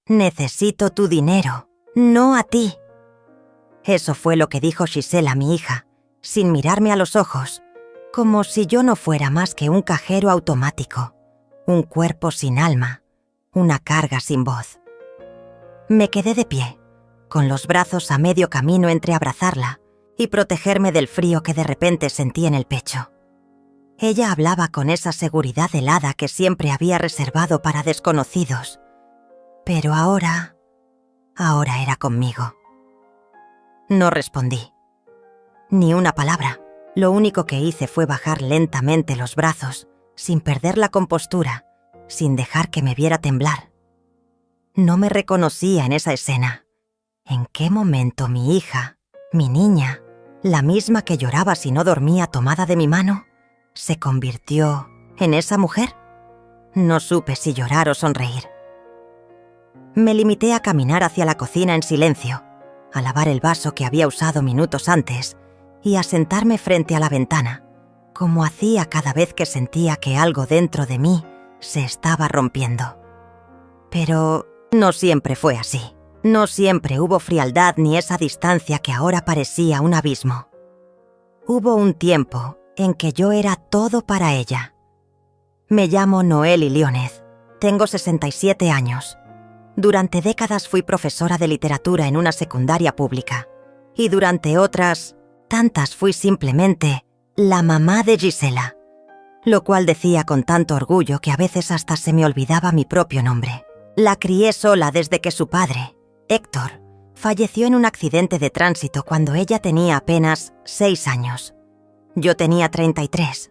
Necesito tu dinero, no a ti. Eso fue lo que dijo Giselle a mi hija, sin mirarme a los ojos, como si yo no fuera más que un cajero automático, un cuerpo sin alma, una carga sin voz. Me quedé de pie, con los brazos a medio camino entre abrazarla y protegerme del frío que de repente sentí en el pecho. Ella hablaba con esa seguridad helada que siempre había reservado para desconocidos, pero ahora era conmigo. No respondí. Ni una palabra. Lo único que hice fue bajar lentamente los brazos, sin perder la compostura, sin dejar que me viera temblar. No me reconocía en esa escena. ¿En qué momento mi hija, mi niña, la misma que lloraba si no dormía tomada de mi mano, se convirtió en esa mujer? No supe si llorar o sonreír. Me limité a caminar hacia la cocina en silencio, a lavar el vaso que había usado minutos antes y a sentarme frente a la ventana, como hacía cada vez que sentía que algo dentro de mí se estaba rompiendo. Pero no siempre fue así. No siempre hubo frialdad ni esa distancia que ahora parecía un abismo. Hubo un tiempo en que yo era todo para ella. Me llamo Noélie Lyonez, tengo 67 años. Durante décadas fui profesora de literatura en una secundaria pública y durante otras tantas fui simplemente la mamá de Gisela, lo cual decía con tanto orgullo que a veces hasta se me olvidaba mi propio nombre. La crié sola desde que su padre, Héctor, falleció en un accidente de tránsito cuando ella tenía apenas 6 años. Yo tenía 33.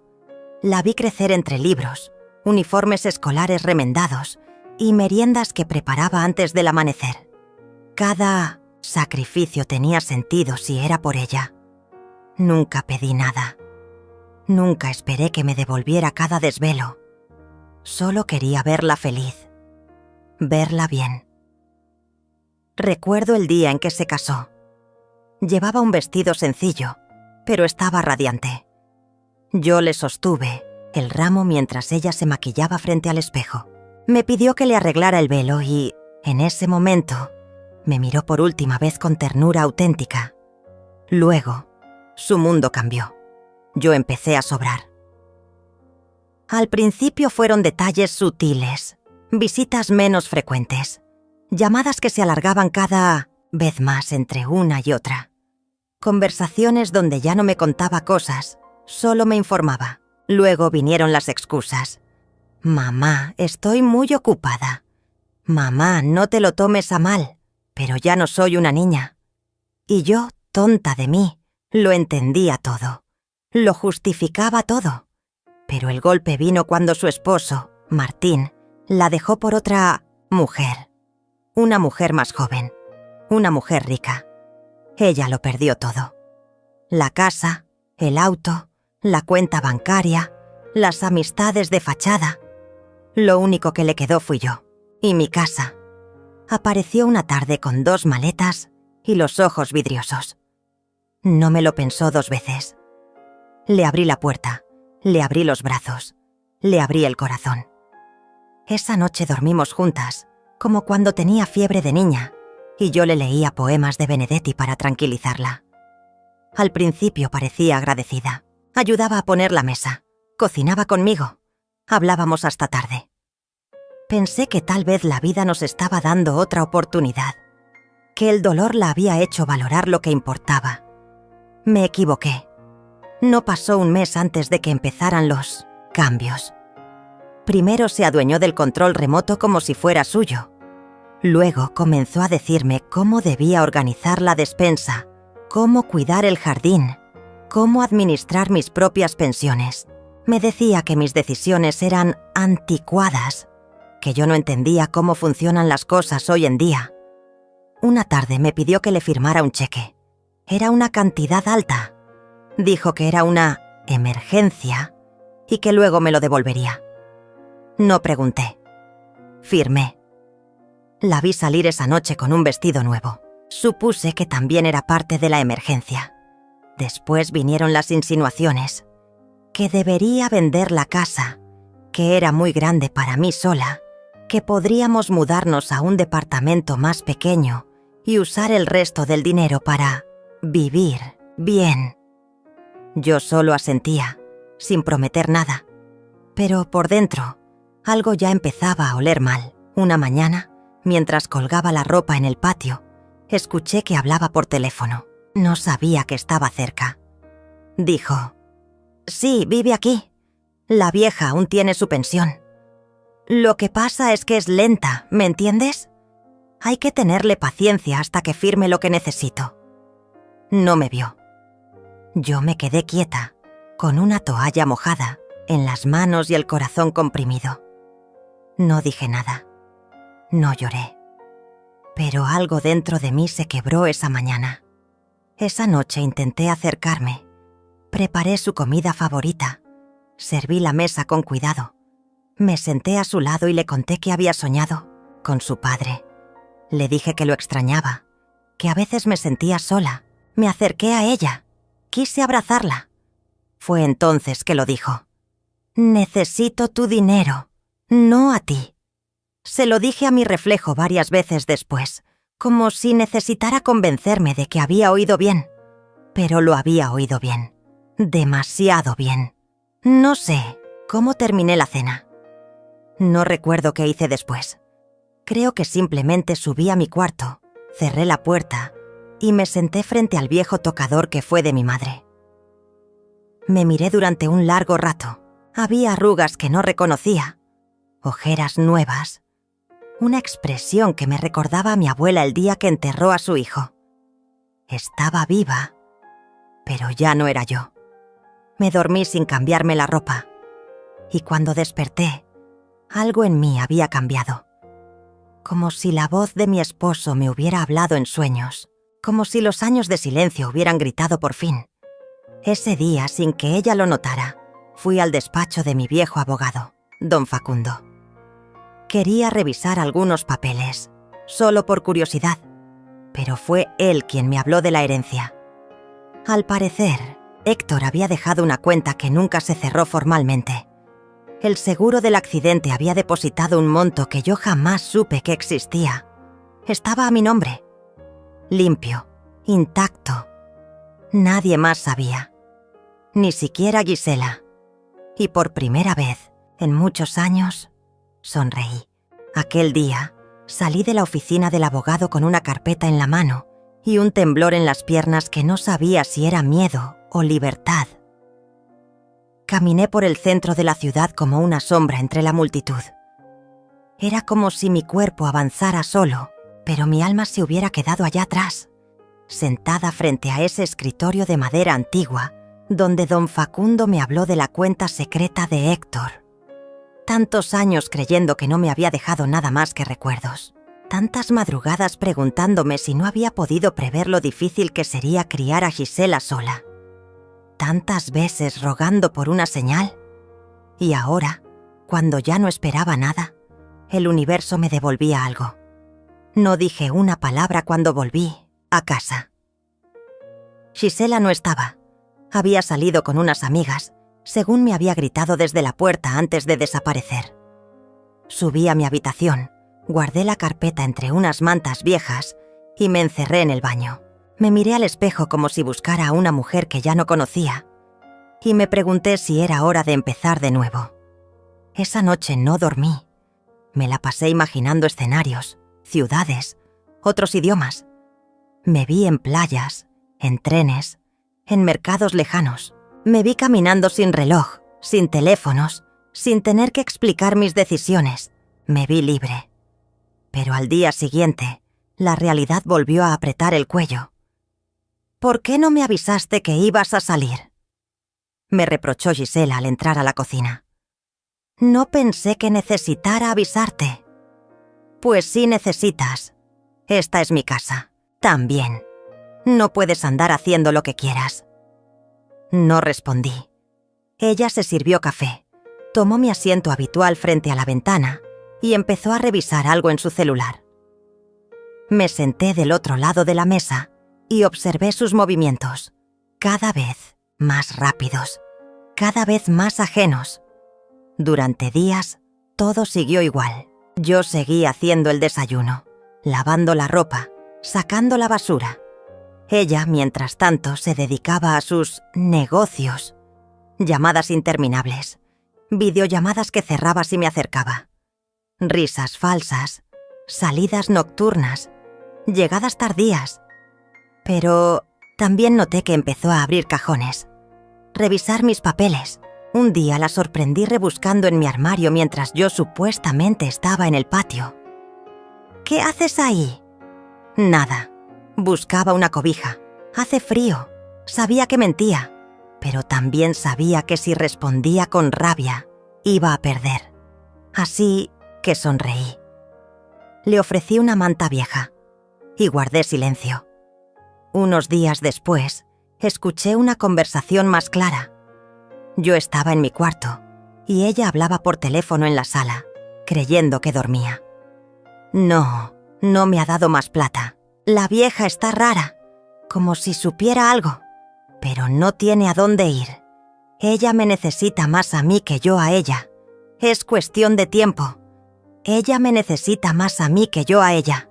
La vi crecer entre libros, uniformes escolares remendados y meriendas que preparaba antes del amanecer. Cada sacrificio tenía sentido si era por ella. Nunca pedí nada. Nunca esperé que me devolviera cada desvelo. Solo quería verla feliz. Verla bien. Recuerdo el día en que se casó. Llevaba un vestido sencillo, pero estaba radiante. Yo le sostuve el ramo mientras ella se maquillaba frente al espejo. Me pidió que le arreglara el velo y, en ese momento, me miró por última vez con ternura auténtica. Luego, su mundo cambió. Yo empecé a sobrar. Al principio fueron detalles sutiles, visitas menos frecuentes, llamadas que se alargaban cada vez más entre una y otra, conversaciones donde ya no me contaba cosas, solo me informaba. Luego vinieron las excusas. Mamá, estoy muy ocupada. Mamá, no te lo tomes a mal, pero ya no soy una niña. Y yo, tonta de mí, lo entendía todo. Lo justificaba todo. Pero el golpe vino cuando su esposo, Martín, la dejó por otra mujer. Una mujer más joven. Una mujer rica. Ella lo perdió todo. La casa, el auto, la cuenta bancaria, las amistades de fachada. Lo único que le quedó fui yo, y mi casa. Apareció una tarde con 2 maletas y los ojos vidriosos. No me lo pensó 2 veces. Le abrí la puerta, le abrí los brazos, le abrí el corazón. Esa noche dormimos juntas, como cuando tenía fiebre de niña, y yo le leía poemas de Benedetti para tranquilizarla. Al principio parecía agradecida. Ayudaba a poner la mesa, cocinaba conmigo. Hablábamos hasta tarde. Pensé que tal vez la vida nos estaba dando otra oportunidad, que el dolor la había hecho valorar lo que importaba. Me equivoqué. No pasó un mes antes de que empezaran los cambios. Primero se adueñó del control remoto como si fuera suyo. Luego comenzó a decirme cómo debía organizar la despensa, cómo cuidar el jardín, cómo administrar mis propias pensiones. Me decía que mis decisiones eran anticuadas, que yo no entendía cómo funcionan las cosas hoy en día. Una tarde me pidió que le firmara un cheque. Era una cantidad alta. Dijo que era una emergencia y que luego me lo devolvería. No pregunté. Firmé. La vi salir esa noche con un vestido nuevo. Supuse que también era parte de la emergencia. Después vinieron las insinuaciones. Que debería vender la casa, que era muy grande para mí sola, que podríamos mudarnos a un departamento más pequeño y usar el resto del dinero para vivir bien. Yo solo asentía, sin prometer nada, pero por dentro algo ya empezaba a oler mal. Una mañana, mientras colgaba la ropa en el patio, escuché que hablaba por teléfono. No sabía que estaba cerca. Dijo: «Sí, vive aquí. La vieja aún tiene su pensión. Lo que pasa es que es lenta, ¿me entiendes? Hay que tenerle paciencia hasta que firme lo que necesito». No me vio. Yo me quedé quieta, con una toalla mojada en las manos y el corazón comprimido. No dije nada. No lloré. Pero algo dentro de mí se quebró esa mañana. Esa noche intenté acercarme. Preparé su comida favorita. Serví la mesa con cuidado. Me senté a su lado y le conté que había soñado con su padre. Le dije que lo extrañaba, que a veces me sentía sola. Me acerqué a ella. Quise abrazarla. Fue entonces que lo dijo. «Necesito tu dinero, no a ti». Se lo dije a mi reflejo varias veces después, como si necesitara convencerme de que había oído bien. Pero lo había oído bien. Demasiado bien. No sé cómo terminé la cena. No recuerdo qué hice después. Creo que simplemente subí a mi cuarto, cerré la puerta y me senté frente al viejo tocador que fue de mi madre. Me miré durante un largo rato. Había arrugas que no reconocía, ojeras nuevas, una expresión que me recordaba a mi abuela el día que enterró a su hijo. Estaba viva, pero ya no era yo. Me dormí sin cambiarme la ropa, y cuando desperté, algo en mí había cambiado. Como si la voz de mi esposo me hubiera hablado en sueños, como si los años de silencio hubieran gritado por fin. Ese día, sin que ella lo notara, fui al despacho de mi viejo abogado, don Facundo. Quería revisar algunos papeles, solo por curiosidad, pero fue él quien me habló de la herencia. Al parecer, Héctor había dejado una cuenta que nunca se cerró formalmente. El seguro del accidente había depositado un monto que yo jamás supe que existía. Estaba a mi nombre. Limpio, intacto. Nadie más sabía. Ni siquiera Gisela. Y por primera vez, en muchos años, sonreí. Aquel día, salí de la oficina del abogado con una carpeta en la mano y un temblor en las piernas que no sabía si era miedo o libertad. Caminé por el centro de la ciudad como una sombra entre la multitud. Era como si mi cuerpo avanzara solo, pero mi alma se hubiera quedado allá atrás, sentada frente a ese escritorio de madera antigua, donde don Facundo me habló de la cuenta secreta de Héctor. Tantos años creyendo que no me había dejado nada más que recuerdos. Tantas madrugadas preguntándome si no había podido prever lo difícil que sería criar a Gisela sola. Tantas veces rogando por una señal. Y ahora, cuando ya no esperaba nada, el universo me devolvía algo. No dije una palabra cuando volví a casa. Gisela no estaba. Había salido con unas amigas, según me había gritado desde la puerta antes de desaparecer. Subí a mi habitación, guardé la carpeta entre unas mantas viejas y me encerré en el baño. Me miré al espejo como si buscara a una mujer que ya no conocía y me pregunté si era hora de empezar de nuevo. Esa noche no dormí. Me la pasé imaginando escenarios, ciudades, otros idiomas. Me vi en playas, en trenes, en mercados lejanos. Me vi caminando sin reloj, sin teléfonos, sin tener que explicar mis decisiones. Me vi libre. Pero al día siguiente, la realidad volvió a apretar el cuello. «¿Por qué no me avisaste que ibas a salir?», me reprochó Gisela al entrar a la cocina. «No pensé que necesitara avisarte». «Pues sí necesitas. Esta es mi casa. También. No puedes andar haciendo lo que quieras». No respondí. Ella se sirvió café, tomó mi asiento habitual frente a la ventana y empezó a revisar algo en su celular. Me senté del otro lado de la mesa y observé sus movimientos, cada vez más rápidos, cada vez más ajenos. Durante días, todo siguió igual. Yo seguí haciendo el desayuno, lavando la ropa, sacando la basura. Ella, mientras tanto, se dedicaba a sus negocios. Llamadas interminables, videollamadas que cerraba si me acercaba, risas falsas, salidas nocturnas, llegadas tardías. Pero también noté que empezó a abrir cajones, revisar mis papeles. Un día la sorprendí rebuscando en mi armario mientras yo supuestamente estaba en el patio. «¿Qué haces ahí?» «Nada. Buscaba una cobija. Hace frío». Sabía que mentía, pero también sabía que si respondía con rabia, iba a perder. Así que sonreí. Le ofrecí una manta vieja y guardé silencio. Unos días después, escuché una conversación más clara. Yo estaba en mi cuarto y ella hablaba por teléfono en la sala, creyendo que dormía. No me ha dado más plata. La vieja está rara, como si supiera algo, pero no tiene a dónde ir. Ella me necesita más a mí que yo a ella. Es cuestión de tiempo. Ella me necesita más a mí que yo a ella.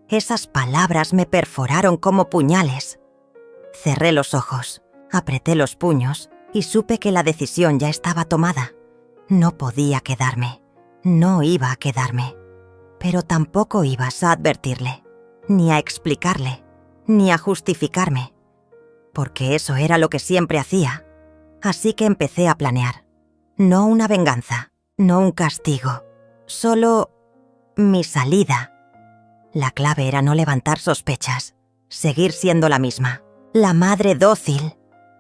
Esas palabras me perforaron como puñales. Cerré los ojos, apreté los puños y supe que la decisión ya estaba tomada. No podía quedarme, no iba a quedarme, pero tampoco ibas a advertirle, ni a explicarle, ni a justificarme, porque eso era lo que siempre hacía. Así que empecé a planear. No una venganza, no un castigo, solo mi salida. La clave era no levantar sospechas, seguir siendo la misma, la madre dócil,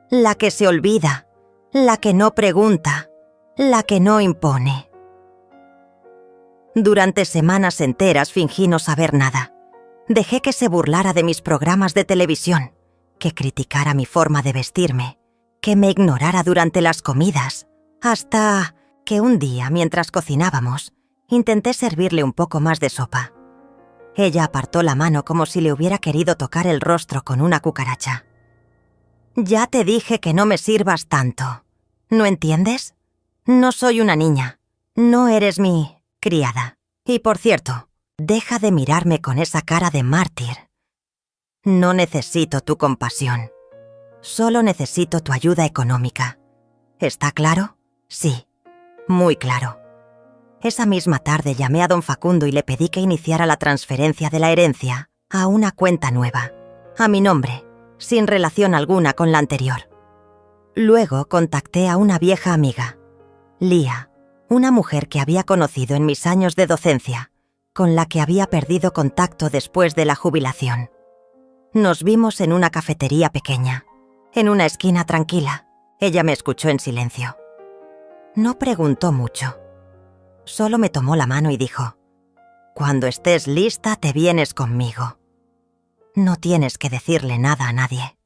la que se olvida, la que no pregunta, la que no impone. Durante semanas enteras fingí no saber nada. Dejé que se burlara de mis programas de televisión, que criticara mi forma de vestirme, que me ignorara durante las comidas, hasta que un día, mientras cocinábamos, intenté servirle un poco más de sopa. Ella apartó la mano como si le hubiera querido tocar el rostro con una cucaracha. «Ya te dije que no me sirvas tanto. ¿No entiendes? No soy una niña. No eres mi criada. Y por cierto, deja de mirarme con esa cara de mártir. No necesito tu compasión. Solo necesito tu ayuda económica. ¿Está claro? Sí, muy claro». Esa misma tarde llamé a don Facundo y le pedí que iniciara la transferencia de la herencia a una cuenta nueva, a mi nombre, sin relación alguna con la anterior. Luego contacté a una vieja amiga, Lía, una mujer que había conocido en mis años de docencia, con la que había perdido contacto después de la jubilación. Nos vimos en una cafetería pequeña, en una esquina tranquila. Ella me escuchó en silencio. No preguntó mucho. Solo me tomó la mano y dijo: «Cuando estés lista, te vienes conmigo. No tienes que decirle nada a nadie.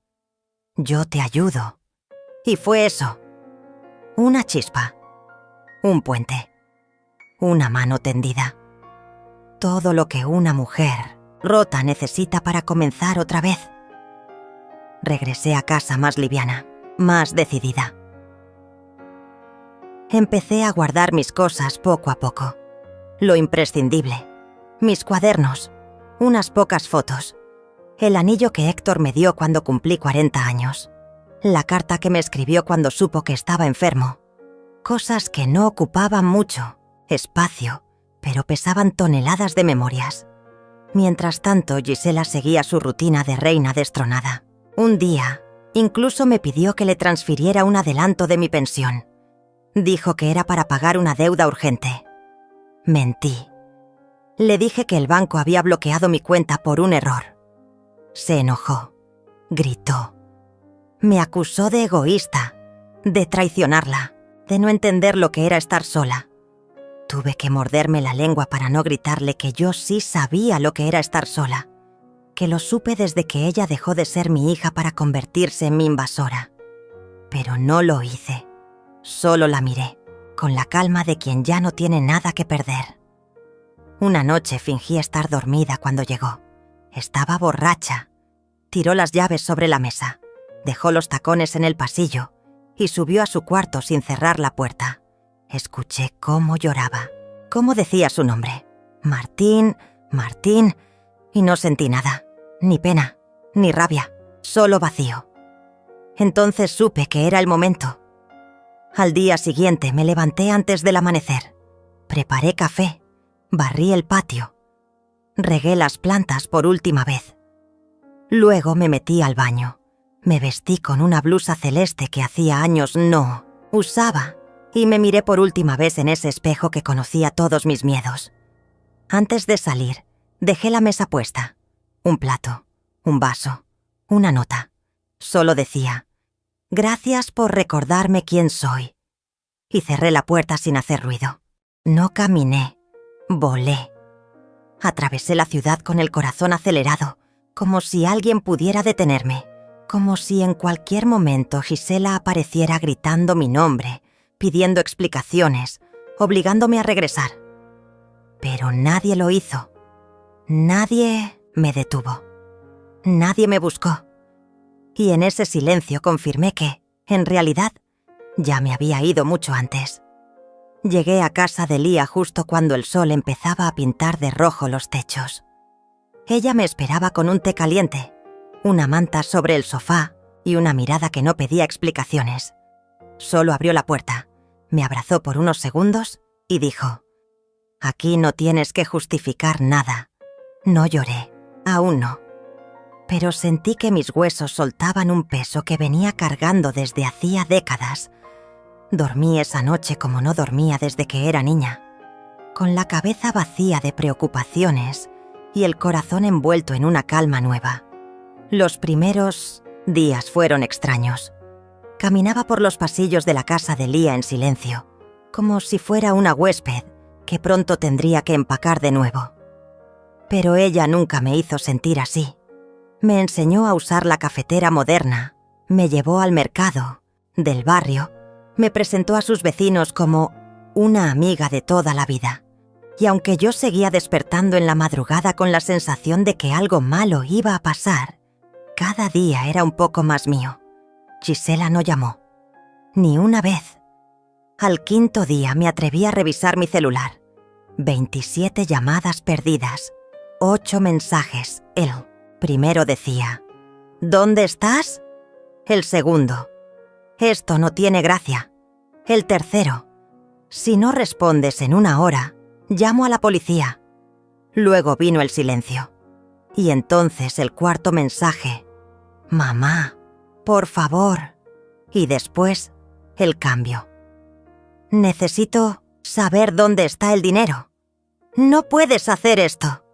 Yo te ayudo». Y fue eso. Una chispa. Un puente. Una mano tendida. Todo lo que una mujer rota necesita para comenzar otra vez. Regresé a casa más liviana, más decidida. Empecé a guardar mis cosas poco a poco. Lo imprescindible. Mis cuadernos. Unas pocas fotos. El anillo que Héctor me dio cuando cumplí 40 años. La carta que me escribió cuando supo que estaba enfermo. Cosas que no ocupaban mucho espacio, pero pesaban toneladas de memorias. Mientras tanto, Gisela seguía su rutina de reina destronada. Un día, incluso me pidió que le transfiriera un adelanto de mi pensión. Dijo que era para pagar una deuda urgente. Mentí. Le dije que el banco había bloqueado mi cuenta por un error. Se enojó. Gritó. Me acusó de egoísta, de traicionarla, de no entender lo que era estar sola. Tuve que morderme la lengua para no gritarle que yo sí sabía lo que era estar sola, que lo supe desde que ella dejó de ser mi hija para convertirse en mi invasora. Pero no lo hice. Solo la miré, con la calma de quien ya no tiene nada que perder. Una noche fingí estar dormida cuando llegó. Estaba borracha. Tiró las llaves sobre la mesa, dejó los tacones en el pasillo y subió a su cuarto sin cerrar la puerta. Escuché cómo lloraba. ¿Cómo decía su nombre? Martín, Martín, y no sentí nada, ni pena, ni rabia, solo vacío. Entonces supe que era el momento. Al día siguiente me levanté antes del amanecer. Preparé café, barrí el patio, regué las plantas por última vez. Luego me metí al baño. Me vestí con una blusa celeste que hacía años no usaba y me miré por última vez en ese espejo que conocía todos mis miedos. Antes de salir, dejé la mesa puesta. Un plato, un vaso, una nota. Solo decía: «Gracias por recordarme quién soy». Y cerré la puerta sin hacer ruido. No caminé, volé. Atravesé la ciudad con el corazón acelerado, como si alguien pudiera detenerme, como si en cualquier momento Gisela apareciera gritando mi nombre, pidiendo explicaciones, obligándome a regresar. Pero nadie lo hizo. Nadie me detuvo. Nadie me buscó. Y en ese silencio confirmé que, en realidad, ya me había ido mucho antes. Llegué a casa de Lía justo cuando el sol empezaba a pintar de rojo los techos. Ella me esperaba con un té caliente, una manta sobre el sofá y una mirada que no pedía explicaciones. Solo abrió la puerta, me abrazó por unos segundos y dijo: «Aquí no tienes que justificar nada». No lloré, aún no. Pero sentí que mis huesos soltaban un peso que venía cargando desde hacía décadas. Dormí esa noche como no dormía desde que era niña, con la cabeza vacía de preocupaciones y el corazón envuelto en una calma nueva. Los primeros días fueron extraños. Caminaba por los pasillos de la casa de Lía en silencio, como si fuera una huésped que pronto tendría que empacar de nuevo. Pero ella nunca me hizo sentir así. Me enseñó a usar la cafetera moderna, me llevó al mercado del barrio, me presentó a sus vecinos como una amiga de toda la vida. Y aunque yo seguía despertando en la madrugada con la sensación de que algo malo iba a pasar, cada día era un poco más mío. Gisela no llamó. Ni una vez. Al quinto día me atreví a revisar mi celular. 27 llamadas perdidas. 8 mensajes. El primero decía: «¿Dónde estás?». El segundo: «Esto no tiene gracia». El tercero: «Si no respondes en 1 hora, llamo a la policía». Luego vino el silencio. Y entonces el cuarto mensaje: «Mamá, por favor». Y después, el cambio: «Necesito saber dónde está el dinero». «No puedes hacer esto.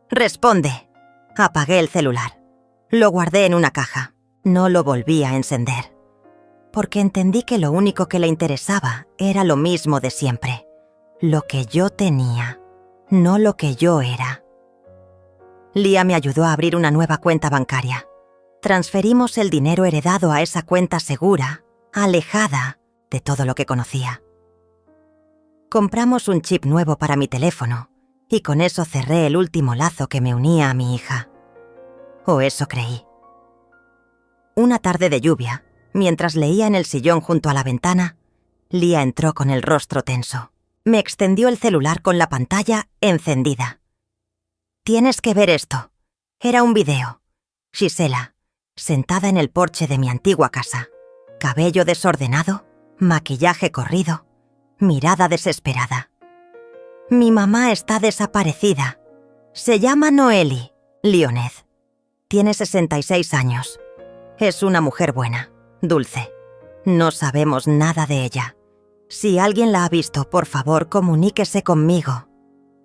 Responde». Apagué el celular. Lo guardé en una caja. No lo volví a encender. Porque entendí que lo único que le interesaba era lo mismo de siempre. Lo que yo tenía, no lo que yo era. Lía me ayudó a abrir una nueva cuenta bancaria. Transferimos el dinero heredado a esa cuenta segura, alejada de todo lo que conocía. Compramos un chip nuevo para mi teléfono y con eso cerré el último lazo que me unía a mi hija. O eso creí. Una tarde de lluvia, mientras leía en el sillón junto a la ventana, Lía entró con el rostro tenso. Me extendió el celular con la pantalla encendida. «Tienes que ver esto». Era un video. Gisela, sentada en el porche de mi antigua casa. Cabello desordenado, maquillaje corrido, mirada desesperada. «Mi mamá está desaparecida. Se llama Noeli Lionez. Tiene 66 años. Es una mujer buena, dulce. No sabemos nada de ella. Si alguien la ha visto, por favor, comuníquese conmigo».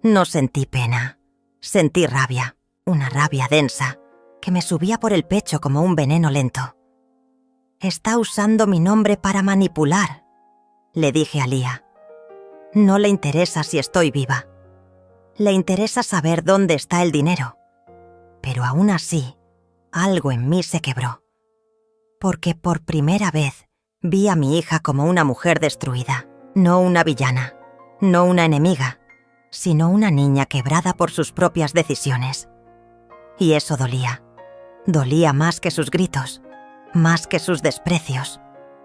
No sentí pena. Sentí rabia, una rabia densa, que me subía por el pecho como un veneno lento. «Está usando mi nombre para manipular», le dije a Lía. «No le interesa si estoy viva. Le interesa saber dónde está el dinero». Pero aún así, algo en mí se quebró. Porque por primera vez vi a mi hija como una mujer destruida, no una villana, no una enemiga, sino una niña quebrada por sus propias decisiones. Y eso dolía. Dolía más que sus gritos, más que sus desprecios.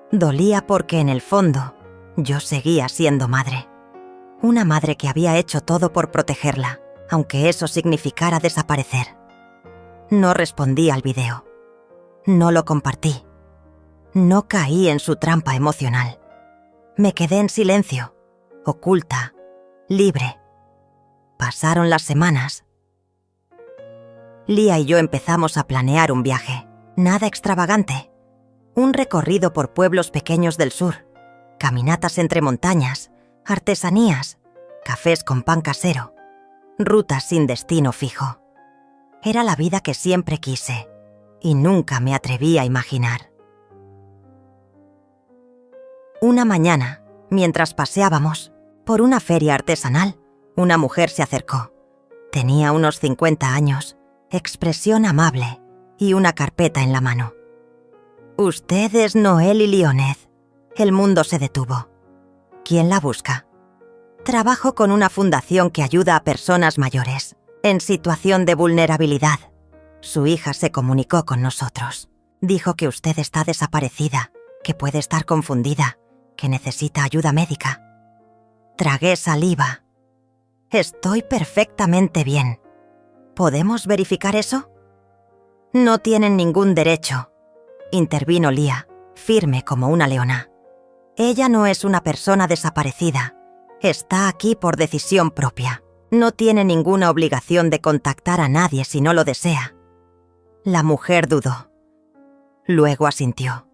Dolía porque en el fondo yo seguía siendo madre. Una madre que había hecho todo por protegerla, aunque eso significara desaparecer. No respondí al video. No lo compartí. No caí en su trampa emocional. Me quedé en silencio, oculta, libre. Pasaron las semanas. Lía y yo empezamos a planear un viaje. Nada extravagante. Un recorrido por pueblos pequeños del sur, caminatas entre montañas, artesanías, cafés con pan casero, rutas sin destino fijo. Era la vida que siempre quise y nunca me atreví a imaginar. Una mañana, mientras paseábamos por una feria artesanal, una mujer se acercó. Tenía unos 50 años, expresión amable y una carpeta en la mano. «Usted es Noélie Lyonnais». El mundo se detuvo. ¿Quién la busca? Trabajo con una fundación que ayuda a personas mayores, en situación de vulnerabilidad. Su hija se comunicó con nosotros. Dijo que usted está desaparecida, que puede estar confundida, que necesita ayuda médica. Tragué saliva. Estoy perfectamente bien. ¿Podemos verificar eso? No tienen ningún derecho, intervino Lía, firme como una leona. Ella no es una persona desaparecida. Está aquí por decisión propia. No tiene ninguna obligación de contactar a nadie si no lo desea. La mujer dudó. Luego asintió.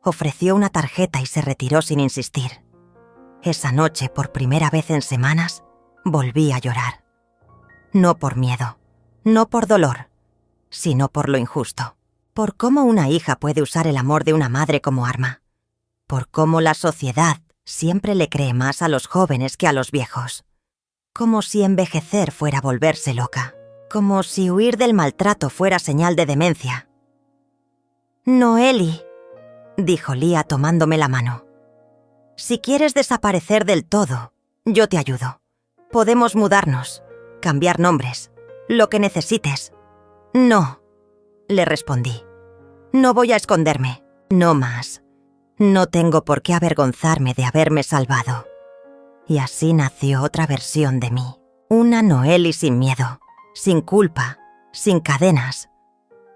Ofreció una tarjeta y se retiró sin insistir. Esa noche, por primera vez en semanas, volví a llorar. No por miedo, no por dolor, sino por lo injusto. Por cómo una hija puede usar el amor de una madre como arma. Por cómo la sociedad siempre le cree más a los jóvenes que a los viejos. Como si envejecer fuera volverse loca. Como si huir del maltrato fuera señal de demencia. «Noélie», dijo Lía tomándome la mano. «Si quieres desaparecer del todo, yo te ayudo. Podemos mudarnos, cambiar nombres, lo que necesites». «No», le respondí. «No voy a esconderme, no más. No tengo por qué avergonzarme de haberme salvado». Y así nació otra versión de mí. Una Noélie sin miedo, sin culpa, sin cadenas.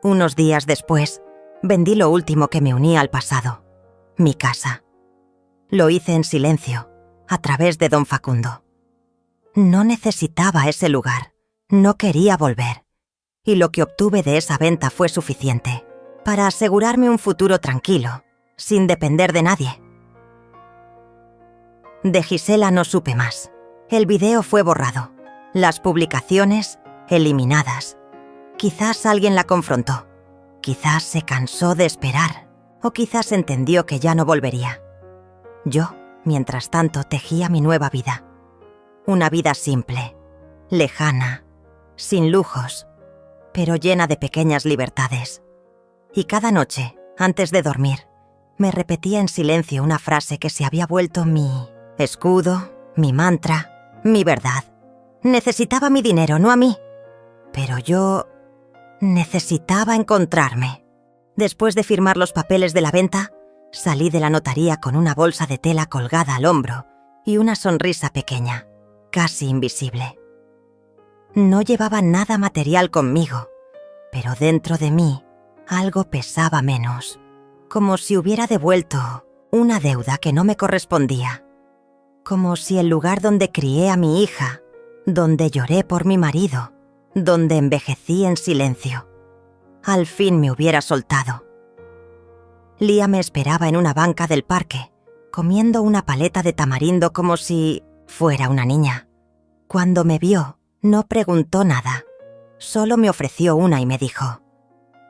Unos días después, vendí lo último que me unía al pasado, mi casa. Lo hice en silencio, a través de don Facundo. No necesitaba ese lugar, no quería volver. Y lo que obtuve de esa venta fue suficiente para asegurarme un futuro tranquilo, sin depender de nadie. De Gisela no supe más. El video fue borrado, las publicaciones eliminadas. Quizás alguien la confrontó, quizás se cansó de esperar, o quizás entendió que ya no volvería. Yo, mientras tanto, tejía mi nueva vida. Una vida simple, lejana, sin lujos, pero llena de pequeñas libertades. Y cada noche, antes de dormir, me repetía en silencio una frase que se había vuelto mi escudo, mi mantra, mi verdad. Necesitaba mi dinero, no a mí. Pero yo necesitaba encontrarme. Después de firmar los papeles de la venta, salí de la notaría con una bolsa de tela colgada al hombro y una sonrisa pequeña, casi invisible. No llevaba nada material conmigo, pero dentro de mí algo pesaba menos, como si hubiera devuelto una deuda que no me correspondía, como si el lugar donde crié a mi hija, donde lloré por mi marido, donde envejecí en silencio, al fin me hubiera soltado. Lía me esperaba en una banca del parque, comiendo una paleta de tamarindo como si fuera una niña. Cuando me vio, no preguntó nada, solo me ofreció una y me dijo: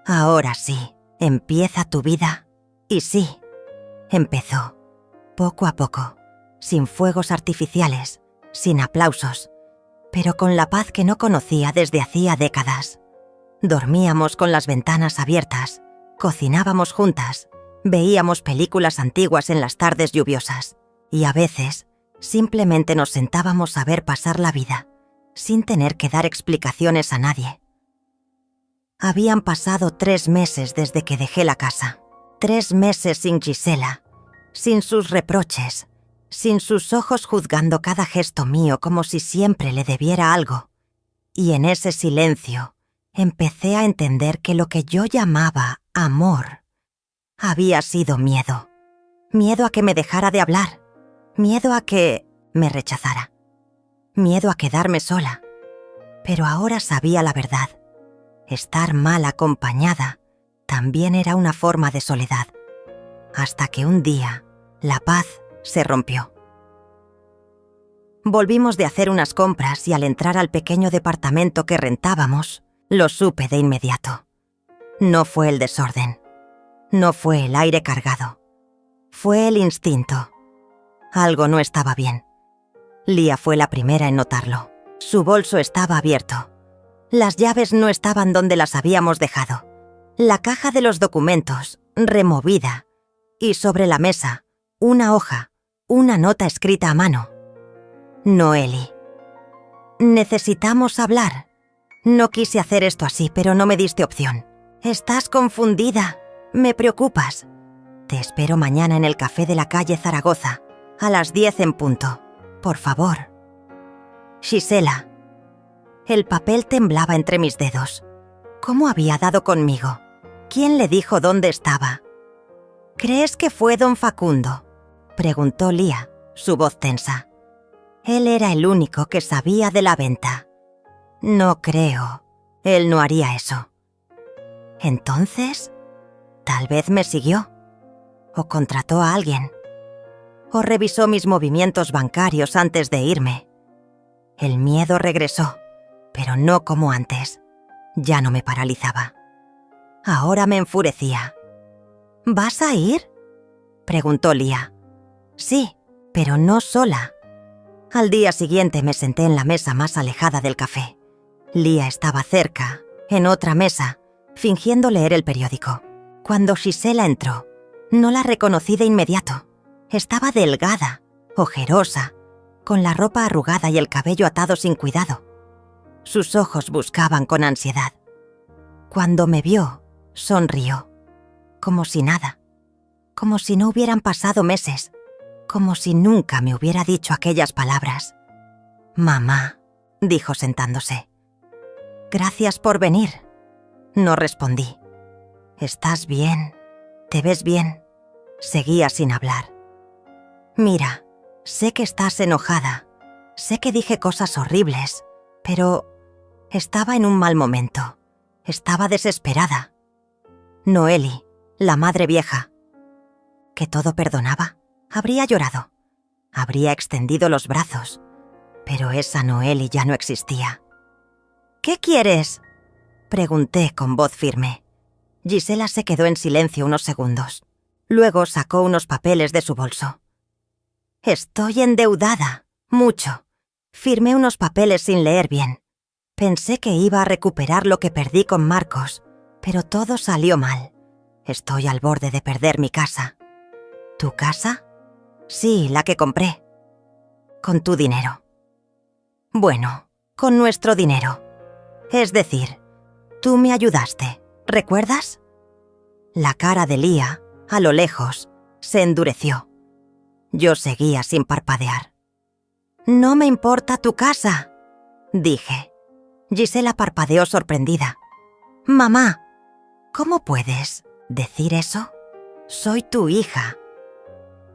«Ahora sí, empieza tu vida». Y sí, empezó, poco a poco, sin fuegos artificiales, sin aplausos, pero con la paz que no conocía desde hacía décadas. Dormíamos con las ventanas abiertas, cocinábamos juntas, veíamos películas antiguas en las tardes lluviosas y a veces simplemente nos sentábamos a ver pasar la vida, sin tener que dar explicaciones a nadie. Habían pasado 3 meses desde que dejé la casa. 3 meses sin Gisela, sin sus reproches, sin sus ojos juzgando cada gesto mío como si siempre le debiera algo. Y en ese silencio empecé a entender que lo que yo llamaba amor había sido miedo. Miedo a que me dejara de hablar. Miedo a que me rechazara. Miedo a quedarme sola. Pero ahora sabía la verdad. Estar mal acompañada también era una forma de soledad. Hasta que un día la paz se rompió. Volvimos de hacer unas compras y al entrar al pequeño departamento que rentábamos, lo supe de inmediato. No fue el desorden. No fue el aire cargado. Fue el instinto. Algo no estaba bien. Lía fue la primera en notarlo. Su bolso estaba abierto. Las llaves no estaban donde las habíamos dejado. La caja de los documentos, removida. Y sobre la mesa, una hoja, una nota escrita a mano. Noeli. Necesitamos hablar. No quise hacer esto así, pero no me diste opción. Estás confundida. Me preocupas. Te espero mañana en el café de la calle Zaragoza, a las 10 en punto. Por favor. Gisela. El papel temblaba entre mis dedos. ¿Cómo había dado conmigo? ¿Quién le dijo dónde estaba? ¿Crees que fue don Facundo?, preguntó Lía, su voz tensa. Él era el único que sabía de la venta. No creo. Él no haría eso. Entonces, tal vez me siguió. O contrató a alguien. O revisó mis movimientos bancarios antes de irme. El miedo regresó, pero no como antes. Ya no me paralizaba. Ahora me enfurecía. ¿Vas a ir?, preguntó Lía. Sí, pero no sola. Al día siguiente me senté en la mesa más alejada del café. Lía estaba cerca, en otra mesa, fingiendo leer el periódico. Cuando Gisela entró, no la reconocí de inmediato. Estaba delgada, ojerosa, con la ropa arrugada y el cabello atado sin cuidado. Sus ojos buscaban con ansiedad. Cuando me vio, sonrió, como si nada, como si no hubieran pasado meses, como si nunca me hubiera dicho aquellas palabras. «Mamá», dijo sentándose. «Gracias por venir». No respondí. «¿Estás bien? ¿Te ves bien?» Seguía sin hablar. «Mira, sé que estás enojada, sé que dije cosas horribles, pero estaba en un mal momento, estaba desesperada. Noeli, la madre vieja, que todo perdonaba, habría llorado, habría extendido los brazos, pero esa Noeli ya no existía. «¿Qué quieres?», pregunté con voz firme. Gisela se quedó en silencio unos segundos. Luego sacó unos papeles de su bolso. «Estoy endeudada, mucho. Firmé unos papeles sin leer bien. Pensé que iba a recuperar lo que perdí con Marcos, pero todo salió mal. Estoy al borde de perder mi casa». «¿Tu casa?» «Sí, la que compré». «Con tu dinero». «Bueno, con nuestro dinero. Es decir, tú me ayudaste, ¿recuerdas?» La cara de Lía, a lo lejos, se endureció. Yo seguía sin parpadear. «No me importa tu casa», dije. Gisela parpadeó sorprendida. «Mamá, ¿cómo puedes decir eso? Soy tu hija».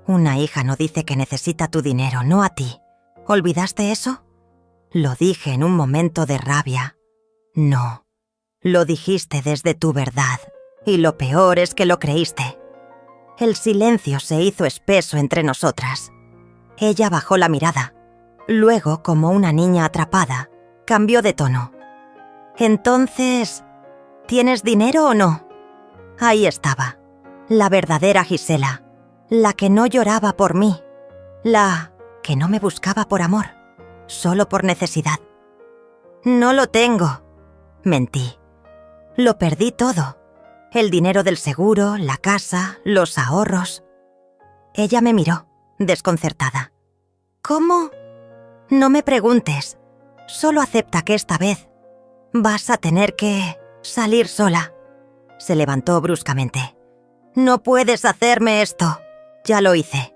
«Una hija no dice que necesita tu dinero, no a ti. ¿Olvidaste eso?» Lo dije en un momento de rabia. «No, lo dijiste desde tu verdad, y lo peor es que lo creíste». El silencio se hizo espeso entre nosotras. Ella bajó la mirada. Luego, como una niña atrapada, cambió de tono. «Entonces, ¿tienes dinero o no?» Ahí estaba, la verdadera Gisela, la que no lloraba por mí, la que no me buscaba por amor, solo por necesidad. «No lo tengo», mentí. «Lo perdí todo. El dinero del seguro, la casa, los ahorros». Ella me miró, desconcertada. «¿Cómo?» «No me preguntes. Solo acepta que esta vez vas a tener que salir sola». Se levantó bruscamente. «No puedes hacerme esto. Ya lo hice.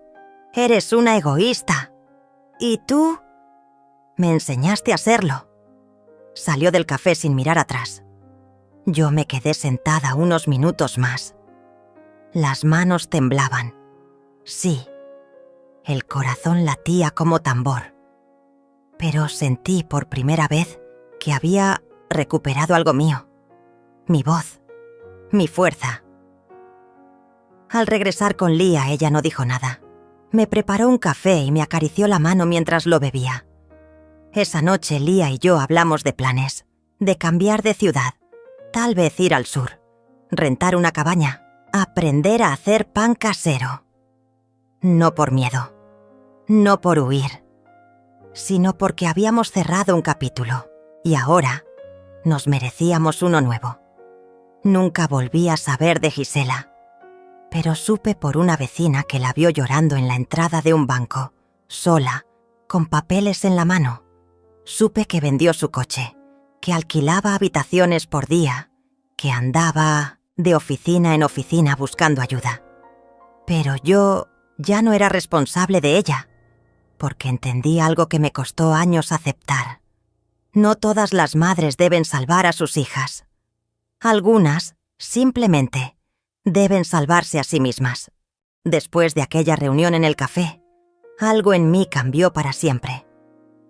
Eres una egoísta. ¿Y tú? Me enseñaste a serlo. Salió del café sin mirar atrás. Yo me quedé sentada unos minutos más. Las manos temblaban. Sí, el corazón latía como tambor. Pero sentí por primera vez que había recuperado algo mío. Mi voz, mi fuerza. Al regresar con Lía, ella no dijo nada. Me preparó un café y me acarició la mano mientras lo bebía. Esa noche Lía y yo hablamos de planes, de cambiar de ciudad, tal vez ir al sur, rentar una cabaña, aprender a hacer pan casero. No por miedo, no por huir, sino porque habíamos cerrado un capítulo y ahora nos merecíamos uno nuevo. Nunca volví a saber de Gisela, pero supe por una vecina que la vio llorando en la entrada de un banco, sola, con papeles en la mano. Supe que vendió su coche, que alquilaba habitaciones por día, que andaba de oficina en oficina buscando ayuda. Pero yo ya no era responsable de ella, porque entendí algo que me costó años aceptar. No todas las madres deben salvar a sus hijas. Algunas, simplemente, deben salvarse a sí mismas. Después de aquella reunión en el café, algo en mí cambió para siempre.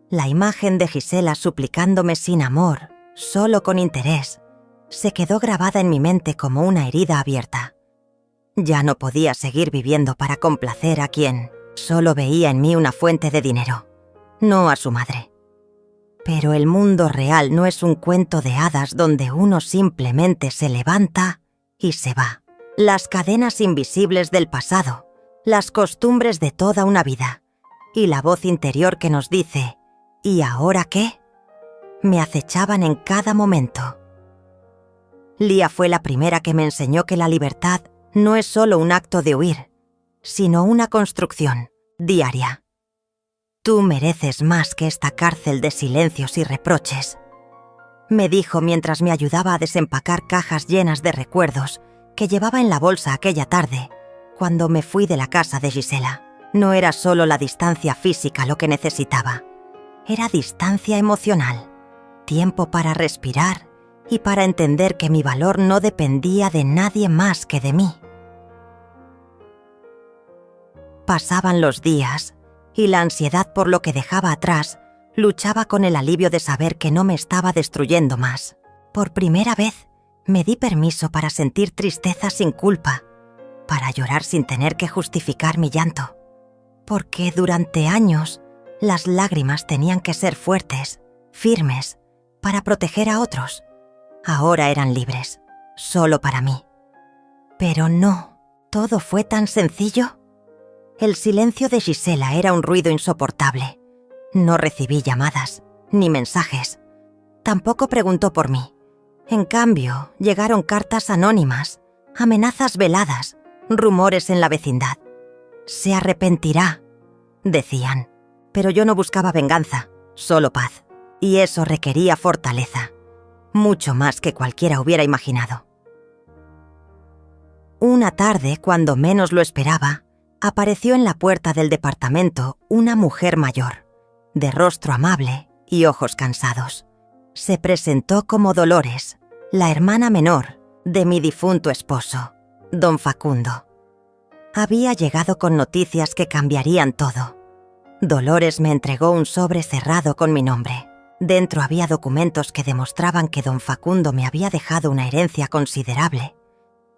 La imagen de Gisela suplicándome sin amor, solo con interés, se quedó grabada en mi mente como una herida abierta. Ya no podía seguir viviendo para complacer a quien solo veía en mí una fuente de dinero, no a su madre. Pero el mundo real no es un cuento de hadas donde uno simplemente se levanta y se va. Las cadenas invisibles del pasado, las costumbres de toda una vida y la voz interior que nos dice ¿y ahora qué?, me acechaban en cada momento. Lía fue la primera que me enseñó que la libertad no es solo un acto de huir, sino una construcción diaria. Tú mereces más que esta cárcel de silencios y reproches, me dijo mientras me ayudaba a desempacar cajas llenas de recuerdos que llevaba en la bolsa aquella tarde, cuando me fui de la casa de Gisela. No era solo la distancia física lo que necesitaba, era distancia emocional, tiempo para respirar y para entender que mi valor no dependía de nadie más que de mí. Pasaban los días y la ansiedad por lo que dejaba atrás luchaba con el alivio de saber que no me estaba destruyendo más. Por primera vez me di permiso para sentir tristeza sin culpa, para llorar sin tener que justificar mi llanto, porque durante años las lágrimas tenían que ser fuertes, firmes, para proteger a otros. Ahora eran libres, solo para mí. Pero no, todo fue tan sencillo. El silencio de Gisela era un ruido insoportable. No recibí llamadas, ni mensajes. Tampoco preguntó por mí. En cambio, llegaron cartas anónimas, amenazas veladas, rumores en la vecindad. Se arrepentirá, decían. Pero yo no buscaba venganza, solo paz. Y eso requería fortaleza, mucho más que cualquiera hubiera imaginado. Una tarde, cuando menos lo esperaba, apareció en la puerta del departamento una mujer mayor, de rostro amable y ojos cansados. Se presentó como Dolores, la hermana menor de mi difunto esposo, don Facundo. Había llegado con noticias que cambiarían todo. Dolores me entregó un sobre cerrado con mi nombre. Dentro había documentos que demostraban que don Facundo me había dejado una herencia considerable,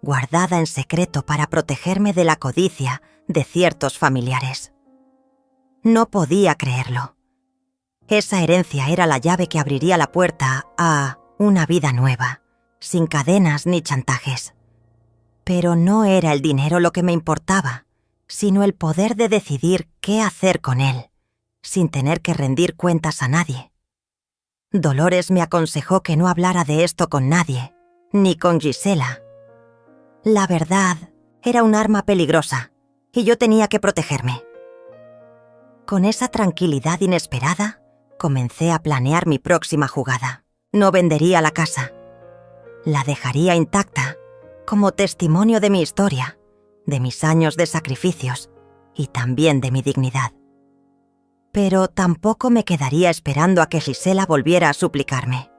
guardada en secreto para protegerme de la codicia de ciertos familiares. No podía creerlo. Esa herencia era la llave que abriría la puerta a una vida nueva, sin cadenas ni chantajes. Pero no era el dinero lo que me importaba, sino el poder de decidir qué hacer con él, sin tener que rendir cuentas a nadie. Dolores me aconsejó que no hablara de esto con nadie, ni con Gisela. La verdad, era un arma peligrosa, y yo tenía que protegerme. Con esa tranquilidad inesperada, comencé a planear mi próxima jugada. No vendería la casa. La dejaría intacta, como testimonio de mi historia, de mis años de sacrificios, y también de mi dignidad. Pero tampoco me quedaría esperando a que Gisela volviera a suplicarme.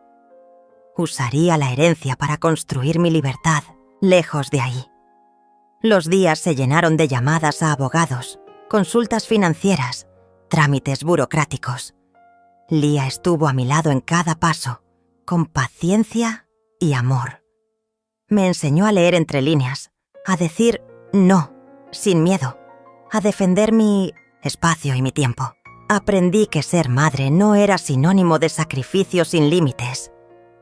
Usaría la herencia para construir mi libertad, lejos de ahí. Los días se llenaron de llamadas a abogados, consultas financieras, trámites burocráticos. Lía estuvo a mi lado en cada paso, con paciencia y amor. Me enseñó a leer entre líneas, a decir no, sin miedo, a defender mi espacio y mi tiempo. Aprendí que ser madre no era sinónimo de sacrificio sin límites,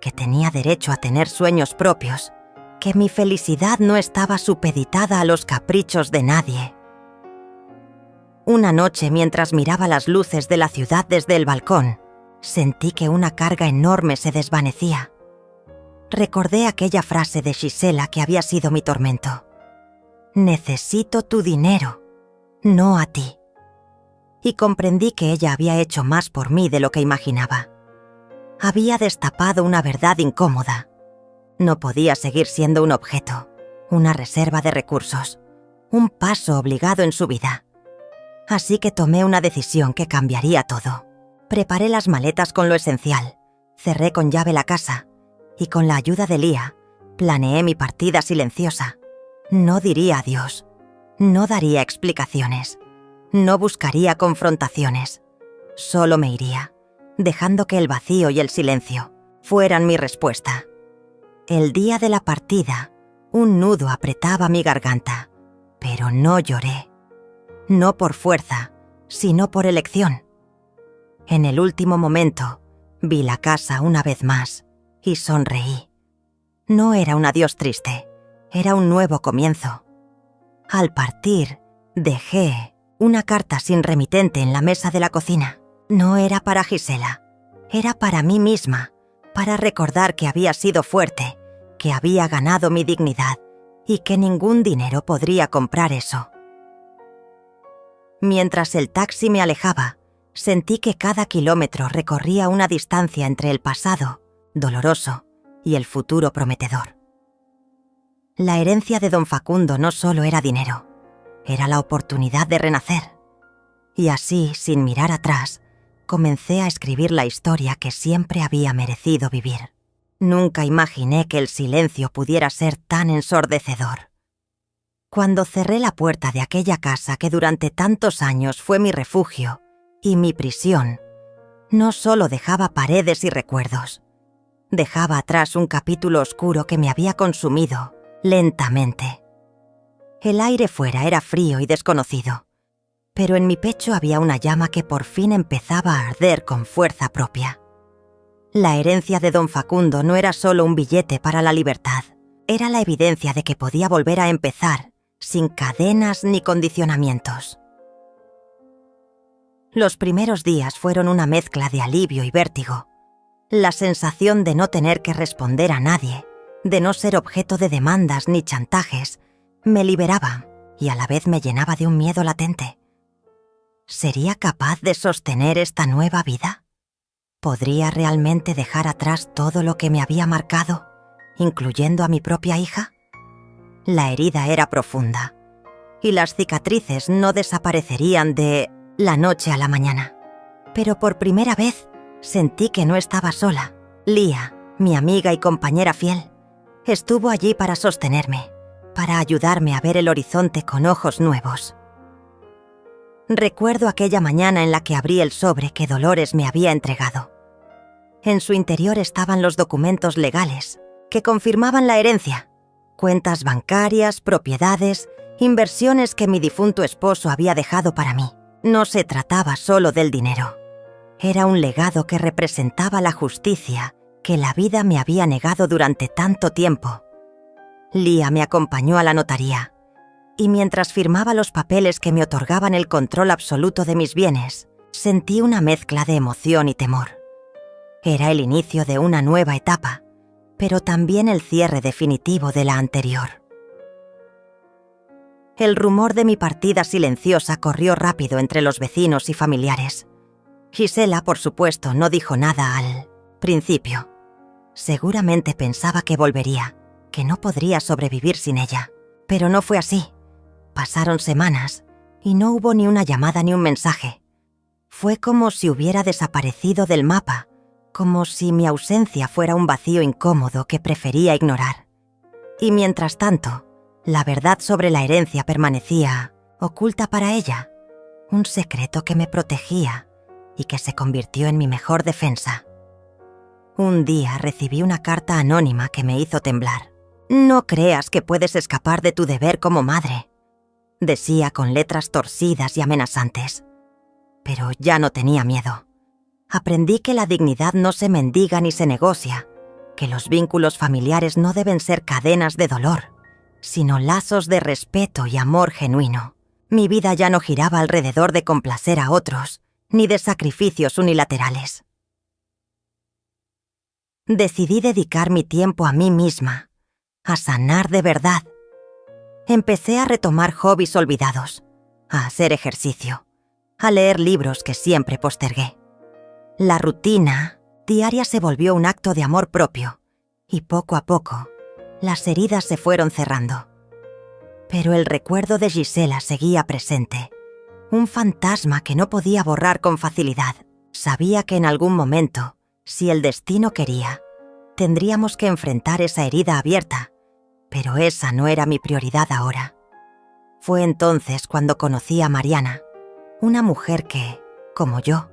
que tenía derecho a tener sueños propios, que mi felicidad no estaba supeditada a los caprichos de nadie. Una noche, mientras miraba las luces de la ciudad desde el balcón, sentí que una carga enorme se desvanecía. Recordé aquella frase de Gisela que había sido mi tormento. Necesito tu dinero, no a ti. Y comprendí que ella había hecho más por mí de lo que imaginaba. Había destapado una verdad incómoda. No podía seguir siendo un objeto, una reserva de recursos, un paso obligado en su vida. Así que tomé una decisión que cambiaría todo. Preparé las maletas con lo esencial, cerré con llave la casa y con la ayuda de Lía, planeé mi partida silenciosa. No diría adiós, no daría explicaciones, no buscaría confrontaciones. Solo me iría, dejando que el vacío y el silencio fueran mi respuesta. El día de la partida, un nudo apretaba mi garganta, pero no lloré. No por fuerza, sino por elección. En el último momento, vi la casa una vez más y sonreí. No era un adiós triste, era un nuevo comienzo. Al partir, dejé una carta sin remitente en la mesa de la cocina. No era para Gisela, era para mí misma, para recordar que había sido fuerte, que había ganado mi dignidad y que ningún dinero podría comprar eso. Mientras el taxi me alejaba, sentí que cada kilómetro recorría una distancia entre el pasado, doloroso, y el futuro prometedor. La herencia de don Facundo no solo era dinero, era la oportunidad de renacer. Y así, sin mirar atrás, comencé a escribir la historia que siempre había merecido vivir. Nunca imaginé que el silencio pudiera ser tan ensordecedor. Cuando cerré la puerta de aquella casa que durante tantos años fue mi refugio y mi prisión, no solo dejaba paredes y recuerdos, dejaba atrás un capítulo oscuro que me había consumido lentamente. El aire fuera era frío y desconocido, pero en mi pecho había una llama que por fin empezaba a arder con fuerza propia. La herencia de don Facundo no era solo un billete para la libertad, era la evidencia de que podía volver a empezar sin cadenas ni condicionamientos. Los primeros días fueron una mezcla de alivio y vértigo. La sensación de no tener que responder a nadie, de no ser objeto de demandas ni chantajes, me liberaba y a la vez me llenaba de un miedo latente. ¿Sería capaz de sostener esta nueva vida? ¿Podría realmente dejar atrás todo lo que me había marcado, incluyendo a mi propia hija? La herida era profunda, y las cicatrices no desaparecerían de la noche a la mañana. Pero por primera vez sentí que no estaba sola. Lía, mi amiga y compañera fiel, estuvo allí para sostenerme, para ayudarme a ver el horizonte con ojos nuevos. Recuerdo aquella mañana en la que abrí el sobre que Dolores me había entregado. En su interior estaban los documentos legales que confirmaban la herencia. Cuentas bancarias, propiedades, inversiones que mi difunto esposo había dejado para mí. No se trataba solo del dinero. Era un legado que representaba la justicia que la vida me había negado durante tanto tiempo. Lía me acompañó a la notaría, y mientras firmaba los papeles que me otorgaban el control absoluto de mis bienes, sentí una mezcla de emoción y temor. Era el inicio de una nueva etapa, pero también el cierre definitivo de la anterior. El rumor de mi partida silenciosa corrió rápido entre los vecinos y familiares. Gisela, por supuesto, no dijo nada al principio. Seguramente pensaba que volvería, que no podría sobrevivir sin ella. Pero no fue así. Pasaron semanas y no hubo ni una llamada ni un mensaje. Fue como si hubiera desaparecido del mapa, como si mi ausencia fuera un vacío incómodo que prefería ignorar. Y mientras tanto, la verdad sobre la herencia permanecía oculta para ella, un secreto que me protegía y que se convirtió en mi mejor defensa. Un día recibí una carta anónima que me hizo temblar. «No creas que puedes escapar de tu deber como madre», decía con letras torcidas y amenazantes. Pero ya no tenía miedo. Aprendí que la dignidad no se mendiga ni se negocia, que los vínculos familiares no deben ser cadenas de dolor, sino lazos de respeto y amor genuino. Mi vida ya no giraba alrededor de complacer a otros, ni de sacrificios unilaterales. Decidí dedicar mi tiempo a mí misma, a sanar de verdad. Empecé a retomar hobbies olvidados, a hacer ejercicio, a leer libros que siempre postergué. La rutina diaria se volvió un acto de amor propio, y poco a poco, las heridas se fueron cerrando. Pero el recuerdo de Gisela seguía presente, un fantasma que no podía borrar con facilidad. Sabía que en algún momento, si el destino quería, tendríamos que enfrentar esa herida abierta, pero esa no era mi prioridad ahora. Fue entonces cuando conocí a Mariana, una mujer que, como yo,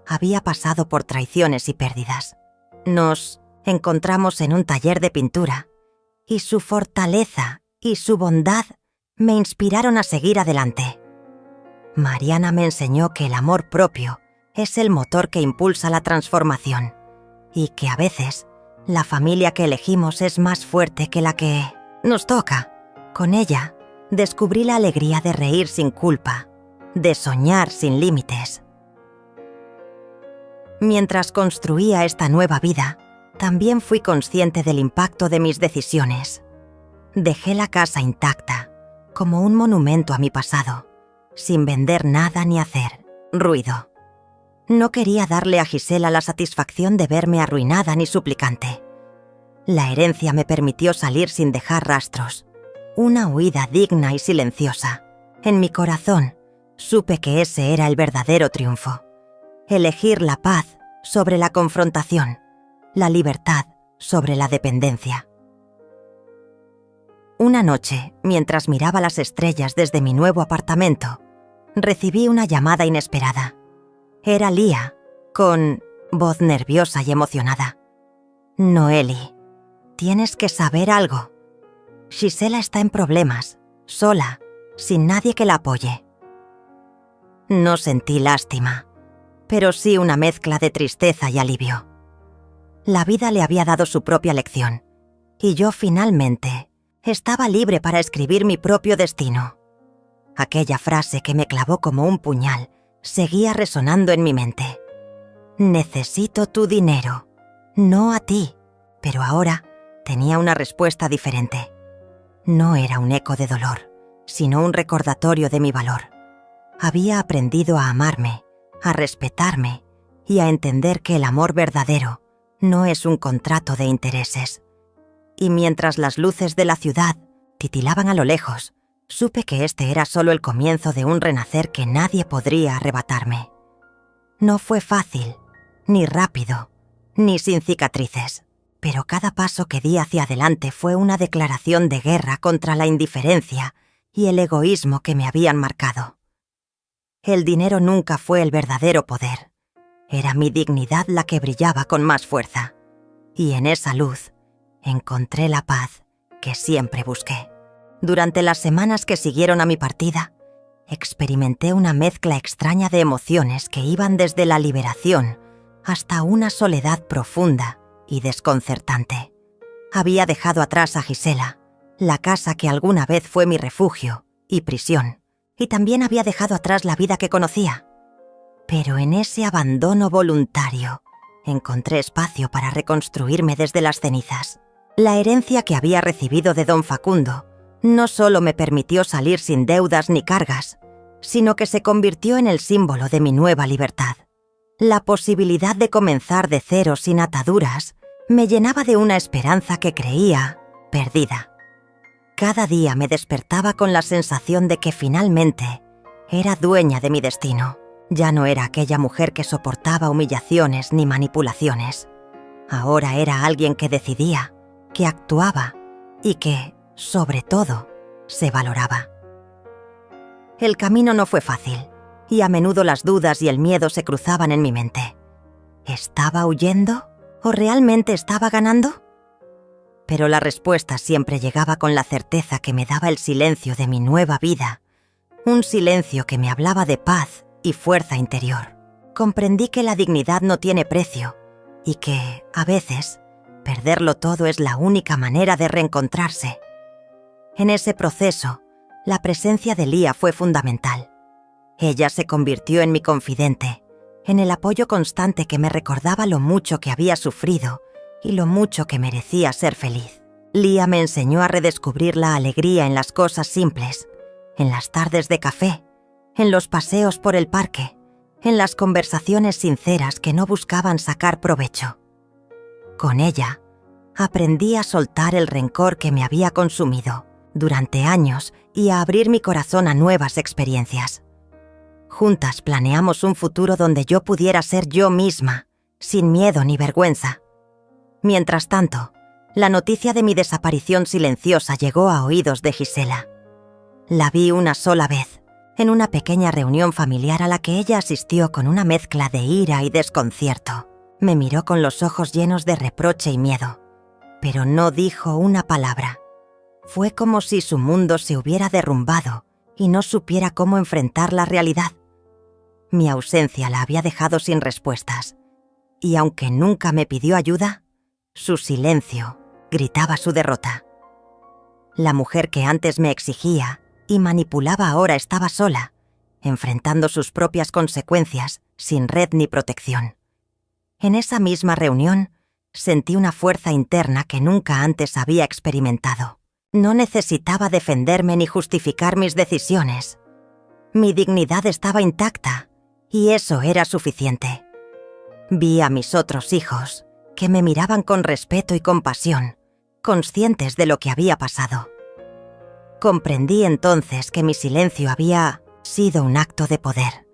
había pasado por traiciones y pérdidas. Nos encontramos en un taller de pintura, y su fortaleza y su bondad me inspiraron a seguir adelante. Mariana me enseñó que el amor propio es el motor que impulsa la transformación, y que a veces la familia que elegimos es más fuerte que la que nos toca. Con ella, descubrí la alegría de reír sin culpa, de soñar sin límites. Mientras construía esta nueva vida, también fui consciente del impacto de mis decisiones. Dejé la casa intacta, como un monumento a mi pasado, sin vender nada ni hacer ruido. No quería darle a Gisela la satisfacción de verme arruinada ni suplicante. La herencia me permitió salir sin dejar rastros, una huida digna y silenciosa. En mi corazón, supe que ese era el verdadero triunfo. Elegir la paz sobre la confrontación, la libertad sobre la dependencia. Una noche, mientras miraba las estrellas desde mi nuevo apartamento, recibí una llamada inesperada. Era Lía, con voz nerviosa y emocionada. «Noeli, tienes que saber algo. Gisela está en problemas, sola, sin nadie que la apoye». No sentí lástima, pero sí una mezcla de tristeza y alivio. La vida le había dado su propia lección, y yo finalmente estaba libre para escribir mi propio destino. Aquella frase que me clavó como un puñal seguía resonando en mi mente. «Necesito tu dinero, no a ti». Pero ahora tenía una respuesta diferente. No era un eco de dolor, sino un recordatorio de mi valor. Había aprendido a amarme, a respetarme y a entender que el amor verdadero no es un contrato de intereses. Y mientras las luces de la ciudad titilaban a lo lejos, supe que este era solo el comienzo de un renacer que nadie podría arrebatarme. No fue fácil, ni rápido, ni sin cicatrices, pero cada paso que di hacia adelante fue una declaración de guerra contra la indiferencia y el egoísmo que me habían marcado. El dinero nunca fue el verdadero poder. Era mi dignidad la que brillaba con más fuerza. Y en esa luz encontré la paz que siempre busqué. Durante las semanas que siguieron a mi partida, experimenté una mezcla extraña de emociones que iban desde la liberación hasta una soledad profunda y desconcertante. Había dejado atrás a Gisela, la casa que alguna vez fue mi refugio y prisión, y también había dejado atrás la vida que conocía. Pero en ese abandono voluntario encontré espacio para reconstruirme desde las cenizas. La herencia que había recibido de don Facundo no solo me permitió salir sin deudas ni cargas, sino que se convirtió en el símbolo de mi nueva libertad. La posibilidad de comenzar de cero sin ataduras me llenaba de una esperanza que creía perdida. Cada día me despertaba con la sensación de que finalmente Era dueña de mi destino. Ya no era aquella mujer que soportaba humillaciones ni manipulaciones. Ahora era alguien que decidía, que actuaba y que, sobre todo, se valoraba. El camino no fue fácil, y a menudo las dudas y el miedo se cruzaban en mi mente. ¿Estaba huyendo o realmente estaba ganando? Pero la respuesta siempre llegaba con la certeza que me daba el silencio de mi nueva vida, un silencio que me hablaba de paz y fuerza interior. Comprendí que la dignidad no tiene precio y que, a veces, perderlo todo es la única manera de reencontrarse. En ese proceso, la presencia de Lía fue fundamental. Ella se convirtió en mi confidente, en el apoyo constante que me recordaba lo mucho que había sufrido y lo mucho que merecía ser feliz. Lía me enseñó a redescubrir la alegría en las cosas simples, en las tardes de café, en los paseos por el parque, en las conversaciones sinceras que no buscaban sacar provecho. Con ella, aprendí a soltar el rencor que me había consumido durante años y a abrir mi corazón a nuevas experiencias. Juntas planeamos un futuro donde yo pudiera ser yo misma, sin miedo ni vergüenza. Mientras tanto, la noticia de mi desaparición silenciosa llegó a oídos de Gisela. La vi una sola vez, en una pequeña reunión familiar a la que ella asistió con una mezcla de ira y desconcierto. Me miró con los ojos llenos de reproche y miedo, pero no dijo una palabra. Fue como si su mundo se hubiera derrumbado y no supiera cómo enfrentar la realidad. Mi ausencia la había dejado sin respuestas, y aunque nunca me pidió ayuda, su silencio gritaba su derrota. La mujer que antes me exigía y manipulaba ahora estaba sola, enfrentando sus propias consecuencias, sin red ni protección. En esa misma reunión, sentí una fuerza interna que nunca antes había experimentado. No necesitaba defenderme ni justificar mis decisiones. Mi dignidad estaba intacta, y eso era suficiente. Vi a mis otros hijos, que me miraban con respeto y compasión, conscientes de lo que había pasado. Comprendí entonces que mi silencio había sido un acto de poder,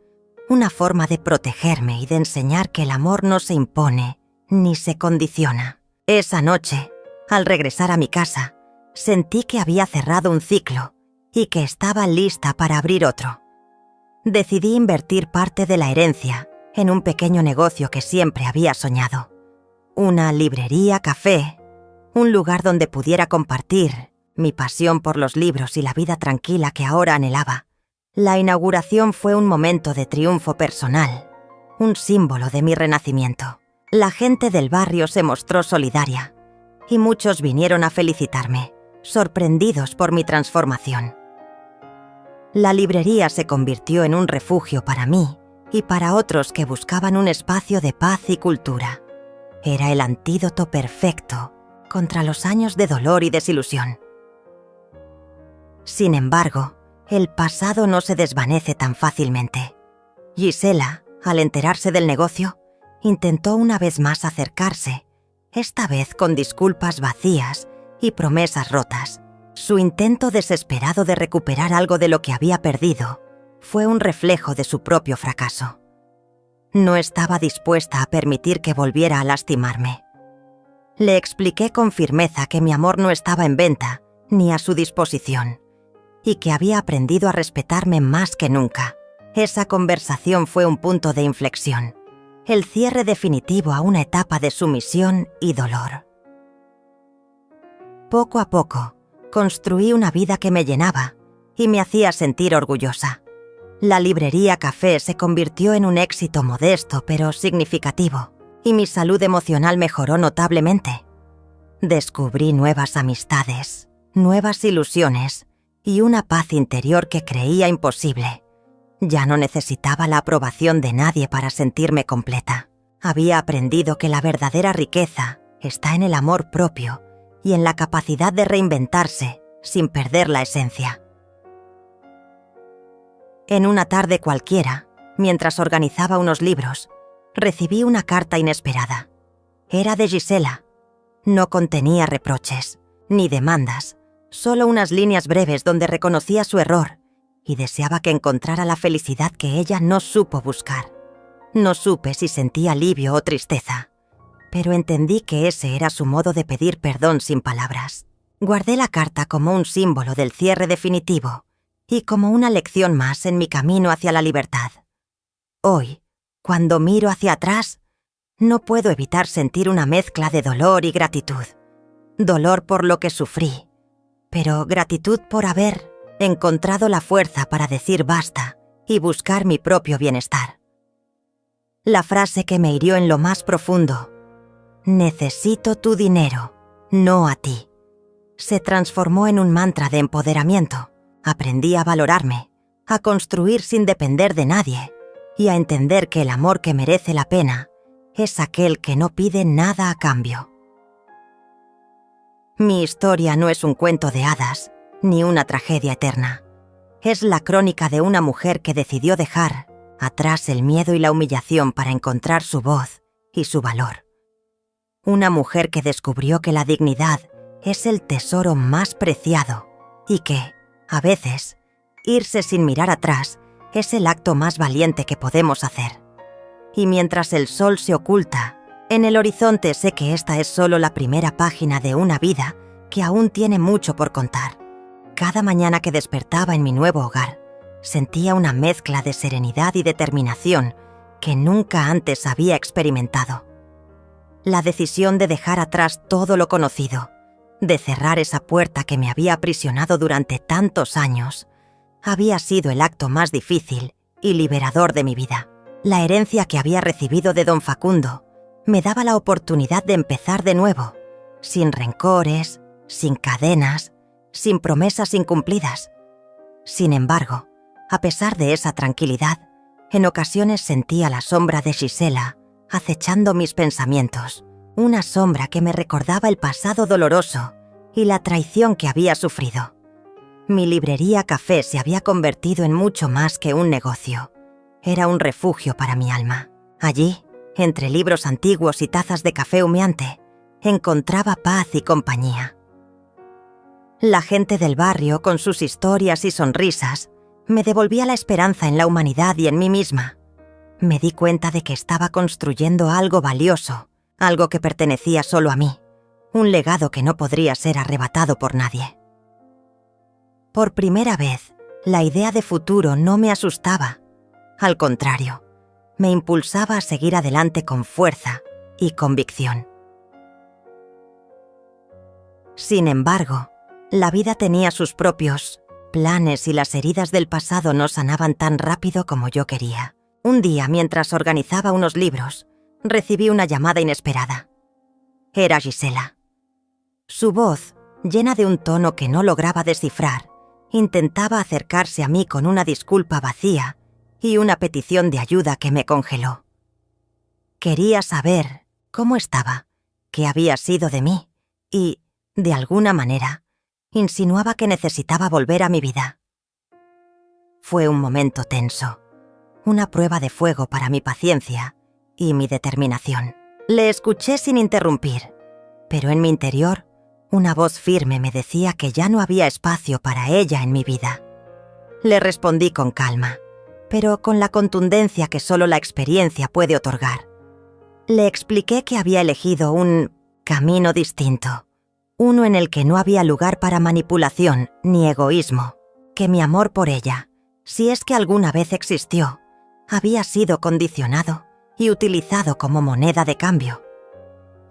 una forma de protegerme y de enseñar que el amor no se impone ni se condiciona. Esa noche, al regresar a mi casa, sentí que había cerrado un ciclo y que estaba lista para abrir otro. Decidí invertir parte de la herencia en un pequeño negocio que siempre había soñado. Una librería café, un lugar donde pudiera compartir mi pasión por los libros y la vida tranquila que ahora anhelaba. La inauguración fue un momento de triunfo personal, un símbolo de mi renacimiento. La gente del barrio se mostró solidaria y muchos vinieron a felicitarme, sorprendidos por mi transformación. La librería se convirtió en un refugio para mí y para otros que buscaban un espacio de paz y cultura. Era el antídoto perfecto contra los años de dolor y desilusión. Sin embargo, el pasado no se desvanece tan fácilmente. Gisela, al enterarse del negocio, intentó una vez más acercarse, esta vez con disculpas vacías y promesas rotas. Su intento desesperado de recuperar algo de lo que había perdido fue un reflejo de su propio fracaso. No estaba dispuesta a permitir que volviera a lastimarme. Le expliqué con firmeza que mi amor no estaba en venta ni a su disposición y que había aprendido a respetarme más que nunca. Esa conversación fue un punto de inflexión, el cierre definitivo a una etapa de sumisión y dolor. Poco a poco, construí una vida que me llenaba y me hacía sentir orgullosa. La librería café se convirtió en un éxito modesto pero significativo, y mi salud emocional mejoró notablemente. Descubrí nuevas amistades, nuevas ilusiones y una paz interior que creía imposible. Ya no necesitaba la aprobación de nadie para sentirme completa. Había aprendido que la verdadera riqueza está en el amor propio y en la capacidad de reinventarse sin perder la esencia. En una tarde cualquiera, mientras organizaba unos libros, recibí una carta inesperada. Era de Gisela. No contenía reproches, ni demandas, solo unas líneas breves donde reconocía su error y deseaba que encontrara la felicidad que ella no supo buscar. No supe si sentía alivio o tristeza, pero entendí que ese era su modo de pedir perdón sin palabras. Guardé la carta como un símbolo del cierre definitivo y como una lección más en mi camino hacia la libertad. Hoy, cuando miro hacia atrás, no puedo evitar sentir una mezcla de dolor y gratitud. Dolor por lo que sufrí, pero gratitud por haber encontrado la fuerza para decir basta y buscar mi propio bienestar. La frase que me hirió en lo más profundo, «Necesito tu dinero, no a ti», se transformó en un mantra de empoderamiento. Aprendí a valorarme, a construir sin depender de nadie y a entender que el amor que merece la pena es aquel que no pide nada a cambio. Mi historia no es un cuento de hadas, ni una tragedia eterna. Es la crónica de una mujer que decidió dejar atrás el miedo y la humillación para encontrar su voz y su valor. Una mujer que descubrió que la dignidad es el tesoro más preciado y que, a veces, irse sin mirar atrás es el acto más valiente que podemos hacer. Y mientras el sol se oculta, en el horizonte sé que esta es solo la primera página de una vida que aún tiene mucho por contar. Cada mañana que despertaba en mi nuevo hogar, sentía una mezcla de serenidad y determinación que nunca antes había experimentado. La decisión de dejar atrás todo lo conocido, de cerrar esa puerta que me había aprisionado durante tantos años, había sido el acto más difícil y liberador de mi vida. La herencia que había recibido de don Facundo me daba la oportunidad de empezar de nuevo, sin rencores, sin cadenas, sin promesas incumplidas. Sin embargo, a pesar de esa tranquilidad, en ocasiones sentía la sombra de Gisela acechando mis pensamientos, una sombra que me recordaba el pasado doloroso y la traición que había sufrido. Mi librería café se había convertido en mucho más que un negocio. Era un refugio para mi alma. Allí, entre libros antiguos y tazas de café humeante, encontraba paz y compañía. La gente del barrio, con sus historias y sonrisas, me devolvía la esperanza en la humanidad y en mí misma. Me di cuenta de que estaba construyendo algo valioso, algo que pertenecía solo a mí, un legado que no podría ser arrebatado por nadie. Por primera vez, la idea de futuro no me asustaba. Al contrario, me impulsaba a seguir adelante con fuerza y convicción. Sin embargo, la vida tenía sus propios planes y las heridas del pasado no sanaban tan rápido como yo quería. Un día, mientras organizaba unos libros, recibí una llamada inesperada. Era Gisela. Su voz, llena de un tono que no lograba descifrar, intentaba acercarse a mí con una disculpa vacía y una petición de ayuda que me congeló. Quería saber cómo estaba, qué había sido de mí y, de alguna manera, insinuaba que necesitaba volver a mi vida. Fue un momento tenso, una prueba de fuego para mi paciencia y mi determinación. Le escuché sin interrumpir, pero en mi interior, una voz firme me decía que ya no había espacio para ella en mi vida. Le respondí con calma, pero con la contundencia que solo la experiencia puede otorgar. Le expliqué que había elegido un camino distinto, uno en el que no había lugar para manipulación ni egoísmo, que mi amor por ella, si es que alguna vez existió, había sido condicionado y utilizado como moneda de cambio.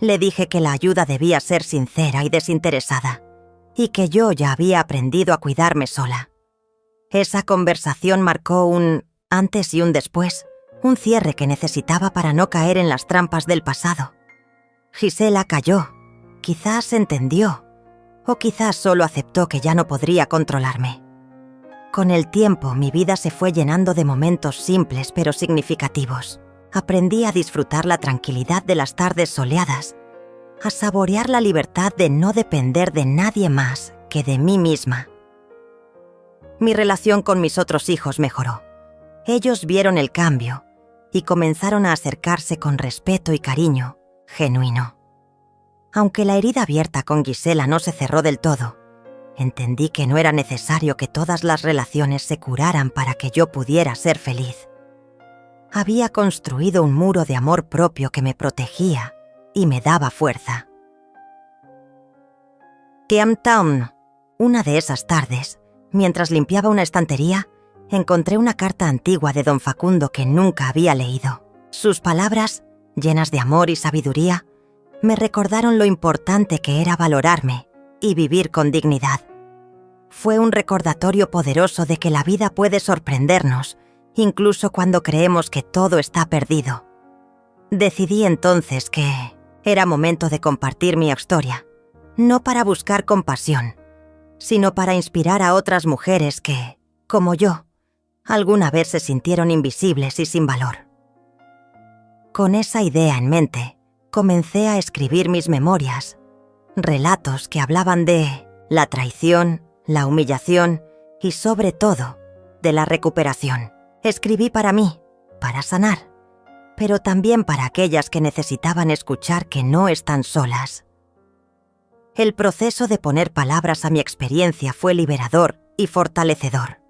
Le dije que la ayuda debía ser sincera y desinteresada, y que yo ya había aprendido a cuidarme sola. Esa conversación marcó un antes y un después, un cierre que necesitaba para no caer en las trampas del pasado. Gisela calló, quizás entendió, o quizás solo aceptó que ya no podría controlarme. Con el tiempo, mi vida se fue llenando de momentos simples pero significativos. Aprendí a disfrutar la tranquilidad de las tardes soleadas, a saborear la libertad de no depender de nadie más que de mí misma. Mi relación con mis otros hijos mejoró. Ellos vieron el cambio y comenzaron a acercarse con respeto y cariño genuino. Aunque la herida abierta con Gisela no se cerró del todo, entendí que no era necesario que todas las relaciones se curaran para que yo pudiera ser feliz. Había construido un muro de amor propio que me protegía y me daba fuerza. Camptown. Una de esas tardes, mientras limpiaba una estantería, encontré una carta antigua de don Facundo que nunca había leído. Sus palabras, llenas de amor y sabiduría, me recordaron lo importante que era valorarme y vivir con dignidad. Fue un recordatorio poderoso de que la vida puede sorprendernos, incluso cuando creemos que todo está perdido. Decidí entonces que era momento de compartir mi historia, no para buscar compasión, sino para inspirar a otras mujeres que, como yo, alguna vez se sintieron invisibles y sin valor. Con esa idea en mente, comencé a escribir mis memorias, relatos que hablaban de la traición, la humillación y, sobre todo, de la recuperación. Escribí para mí, para sanar, pero también para aquellas que necesitaban escuchar que no están solas. El proceso de poner palabras a mi experiencia fue liberador y fortalecedor.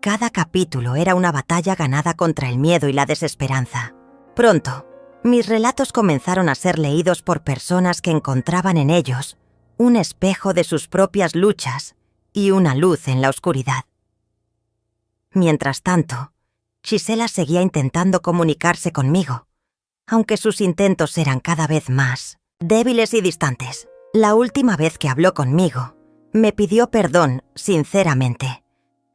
Cada capítulo era una batalla ganada contra el miedo y la desesperanza. Pronto, mis relatos comenzaron a ser leídos por personas que encontraban en ellos un espejo de sus propias luchas y una luz en la oscuridad. Mientras tanto, Gisela seguía intentando comunicarse conmigo, aunque sus intentos eran cada vez más débiles y distantes. La última vez que habló conmigo, me pidió perdón sinceramente,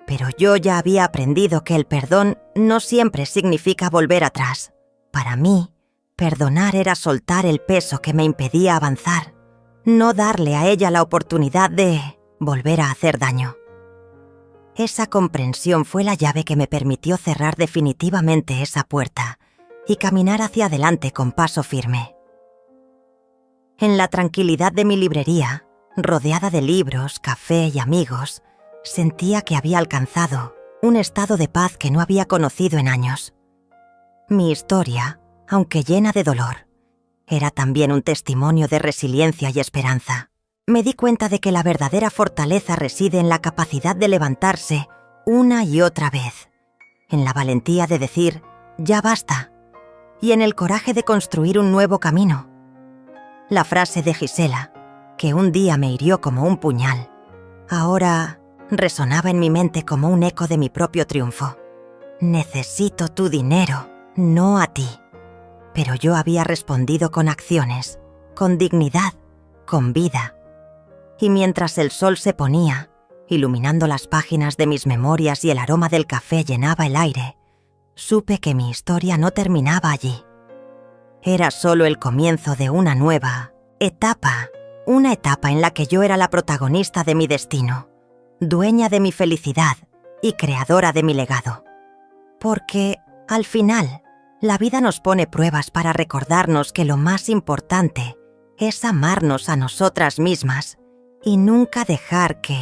pero yo ya había aprendido que el perdón no siempre significa volver atrás. Para mí, perdonar era soltar el peso que me impedía avanzar, no darle a ella la oportunidad de volver a hacer daño. Esa comprensión fue la llave que me permitió cerrar definitivamente esa puerta y caminar hacia adelante con paso firme. En la tranquilidad de mi librería, rodeada de libros, café y amigos, sentía que había alcanzado un estado de paz que no había conocido en años. Mi historia, aunque llena de dolor, era también un testimonio de resiliencia y esperanza. Me di cuenta de que la verdadera fortaleza reside en la capacidad de levantarse una y otra vez, en la valentía de decir «ya basta» y en el coraje de construir un nuevo camino. La frase de Gisela, que un día me hirió como un puñal, ahora resonaba en mi mente como un eco de mi propio triunfo. «Necesito tu dinero, no a ti». Pero yo había respondido con acciones, con dignidad, con vida. Y mientras el sol se ponía, iluminando las páginas de mis memorias y el aroma del café llenaba el aire, supe que mi historia no terminaba allí. Era solo el comienzo de una nueva etapa, una etapa en la que yo era la protagonista de mi destino, dueña de mi felicidad y creadora de mi legado. Porque, al final, la vida nos pone pruebas para recordarnos que lo más importante es amarnos a nosotras mismas y nunca dejar que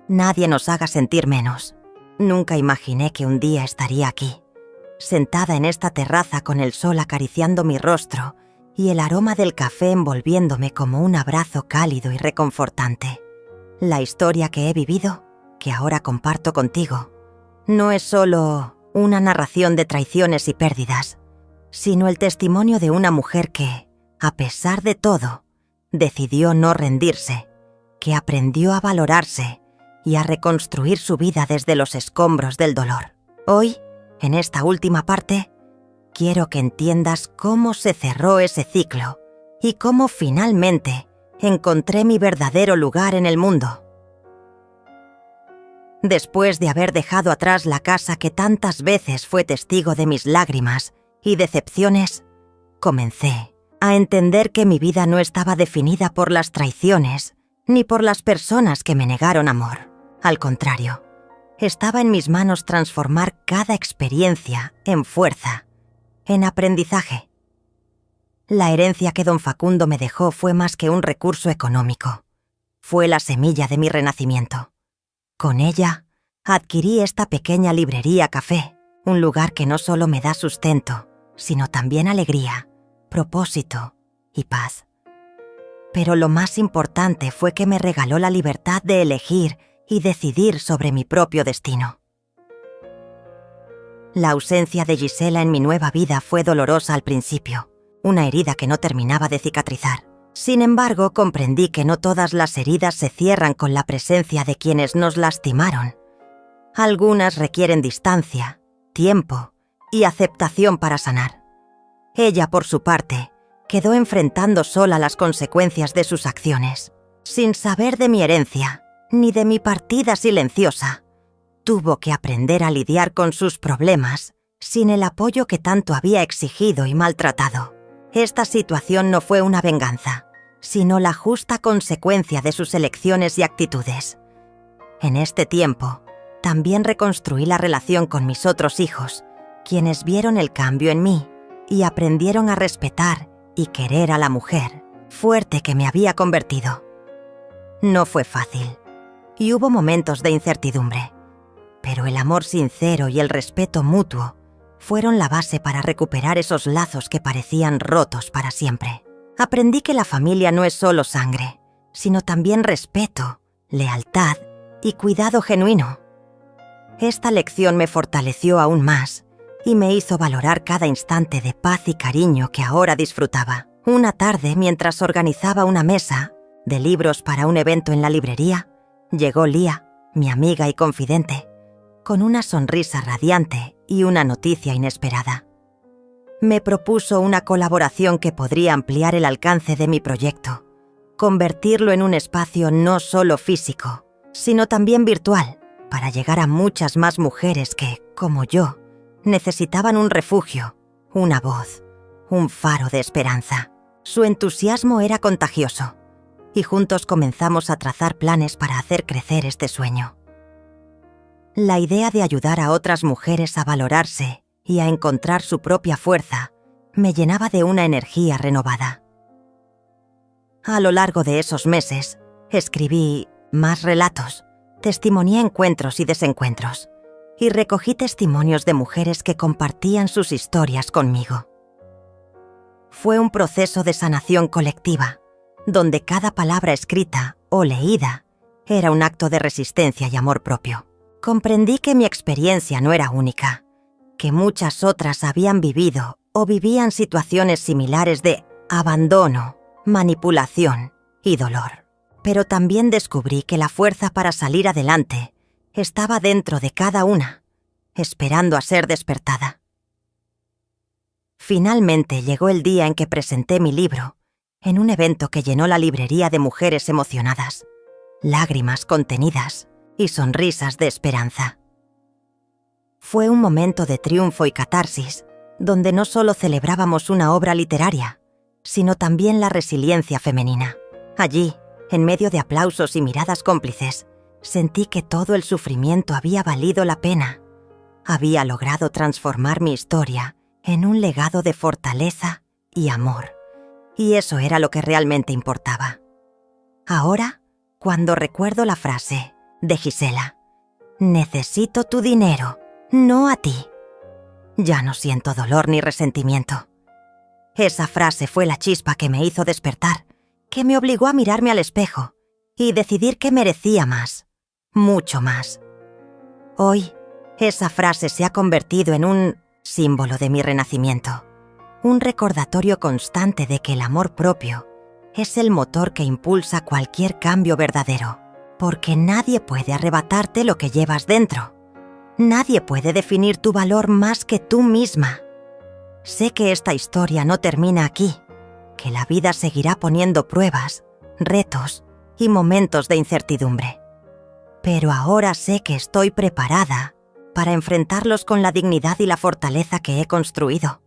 nadie nos haga sentir menos. Nunca imaginé que un día estaría aquí, sentada en esta terraza con el sol acariciando mi rostro y el aroma del café envolviéndome como un abrazo cálido y reconfortante. La historia que he vivido, que ahora comparto contigo, no es solo una narración de traiciones y pérdidas, sino el testimonio de una mujer que, a pesar de todo, decidió no rendirse, que aprendió a valorarse y a reconstruir su vida desde los escombros del dolor. Hoy, en esta última parte, quiero que entiendas cómo se cerró ese ciclo y cómo finalmente encontré mi verdadero lugar en el mundo. Después de haber dejado atrás la casa que tantas veces fue testigo de mis lágrimas y decepciones, comencé a entender que mi vida no estaba definida por las traiciones ni por las personas que me negaron amor. Al contrario, estaba en mis manos transformar cada experiencia en fuerza, en aprendizaje. La herencia que don Facundo me dejó fue más que un recurso económico. Fue la semilla de mi renacimiento. Con ella, adquirí esta pequeña librería café, un lugar que no solo me da sustento, sino también alegría, propósito y paz. pero lo más importante fue que me regaló la libertad de elegir y decidir sobre mi propio destino. La ausencia de Gisela en mi nueva vida fue dolorosa al principio, una herida que no terminaba de cicatrizar. Sin embargo, comprendí que no todas las heridas se cierran con la presencia de quienes nos lastimaron. Algunas requieren distancia, tiempo y aceptación para sanar. Ella, por su parte, quedó enfrentando sola las consecuencias de sus acciones. Sin saber de mi herencia, ni de mi partida silenciosa, tuvo que aprender a lidiar con sus problemas sin el apoyo que tanto había exigido y maltratado. Esta situación no fue una venganza, sino la justa consecuencia de sus elecciones y actitudes. En este tiempo, también reconstruí la relación con mis otros hijos, quienes vieron el cambio en mí y aprendieron a respetar y querer a la mujer fuerte que me había convertido. No fue fácil, y hubo momentos de incertidumbre, pero el amor sincero y el respeto mutuo fueron la base para recuperar esos lazos que parecían rotos para siempre. Aprendí que la familia no es solo sangre, sino también respeto, lealtad y cuidado genuino. Esta lección me fortaleció aún más y me hizo valorar cada instante de paz y cariño que ahora disfrutaba. Una tarde, mientras organizaba una mesa de libros para un evento en la librería, llegó Lía, mi amiga y confidente, con una sonrisa radiante y una noticia inesperada. Me propuso una colaboración que podría ampliar el alcance de mi proyecto, convertirlo en un espacio no solo físico, sino también virtual, para llegar a muchas más mujeres que, como yo, necesitaban un refugio, una voz, un faro de esperanza. Su entusiasmo era contagioso, y juntos comenzamos a trazar planes para hacer crecer este sueño. La idea de ayudar a otras mujeres a valorarse y a encontrar su propia fuerza me llenaba de una energía renovada. A lo largo de esos meses, escribí más relatos, testimonié encuentros y desencuentros, y recogí testimonios de mujeres que compartían sus historias conmigo. Fue un proceso de sanación colectiva, donde cada palabra escrita o leída era un acto de resistencia y amor propio. Comprendí que mi experiencia no era única, que muchas otras habían vivido o vivían situaciones similares de abandono, manipulación y dolor. Pero también descubrí que la fuerza para salir adelante estaba dentro de cada una, esperando a ser despertada. Finalmente llegó el día en que presenté mi libro en un evento que llenó la librería de mujeres emocionadas, lágrimas contenidas y sonrisas de esperanza. Fue un momento de triunfo y catarsis, donde no solo celebrábamos una obra literaria, sino también la resiliencia femenina. Allí, en medio de aplausos y miradas cómplices, sentí que todo el sufrimiento había valido la pena. Había logrado transformar mi historia en un legado de fortaleza y amor, y eso era lo que realmente importaba. Ahora, cuando recuerdo la frase de Gisela, «Necesito tu dinero, no a ti», ya no siento dolor ni resentimiento. Esa frase fue la chispa que me hizo despertar, que me obligó a mirarme al espejo y decidir que merecía más, mucho más. Hoy, esa frase se ha convertido en un símbolo de mi renacimiento, un recordatorio constante de que el amor propio es el motor que impulsa cualquier cambio verdadero, porque nadie puede arrebatarte lo que llevas dentro. Nadie puede definir tu valor más que tú misma. Sé que esta historia no termina aquí, que la vida seguirá poniendo pruebas, retos y momentos de incertidumbre. Pero ahora sé que estoy preparada para enfrentarlos con la dignidad y la fortaleza que he construido.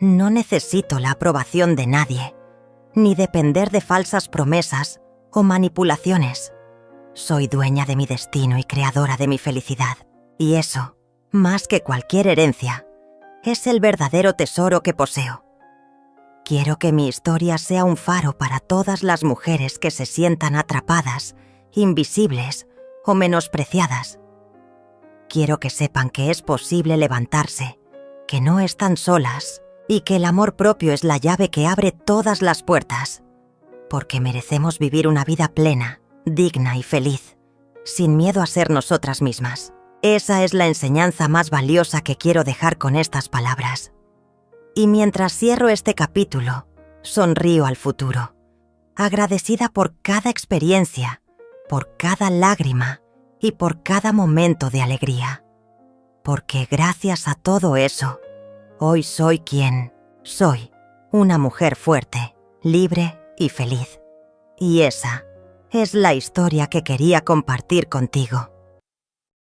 No necesito la aprobación de nadie, ni depender de falsas promesas o manipulaciones. Soy dueña de mi destino y creadora de mi felicidad. Y eso, más que cualquier herencia, es el verdadero tesoro que poseo. Quiero que mi historia sea un faro para todas las mujeres que se sientan atrapadas, invisibles o menospreciadas. Quiero que sepan que es posible levantarse, que no están solas y que el amor propio es la llave que abre todas las puertas. porque merecemos vivir una vida plena, digna y feliz, sin miedo a ser nosotras mismas. Esa es la enseñanza más valiosa que quiero dejar con estas palabras. Y mientras cierro este capítulo, sonrío al futuro, agradecida por cada experiencia, por cada lágrima y por cada momento de alegría. Porque gracias a todo eso, hoy soy quien soy, una mujer fuerte, libre y feliz. Y esa es la historia que quería compartir contigo.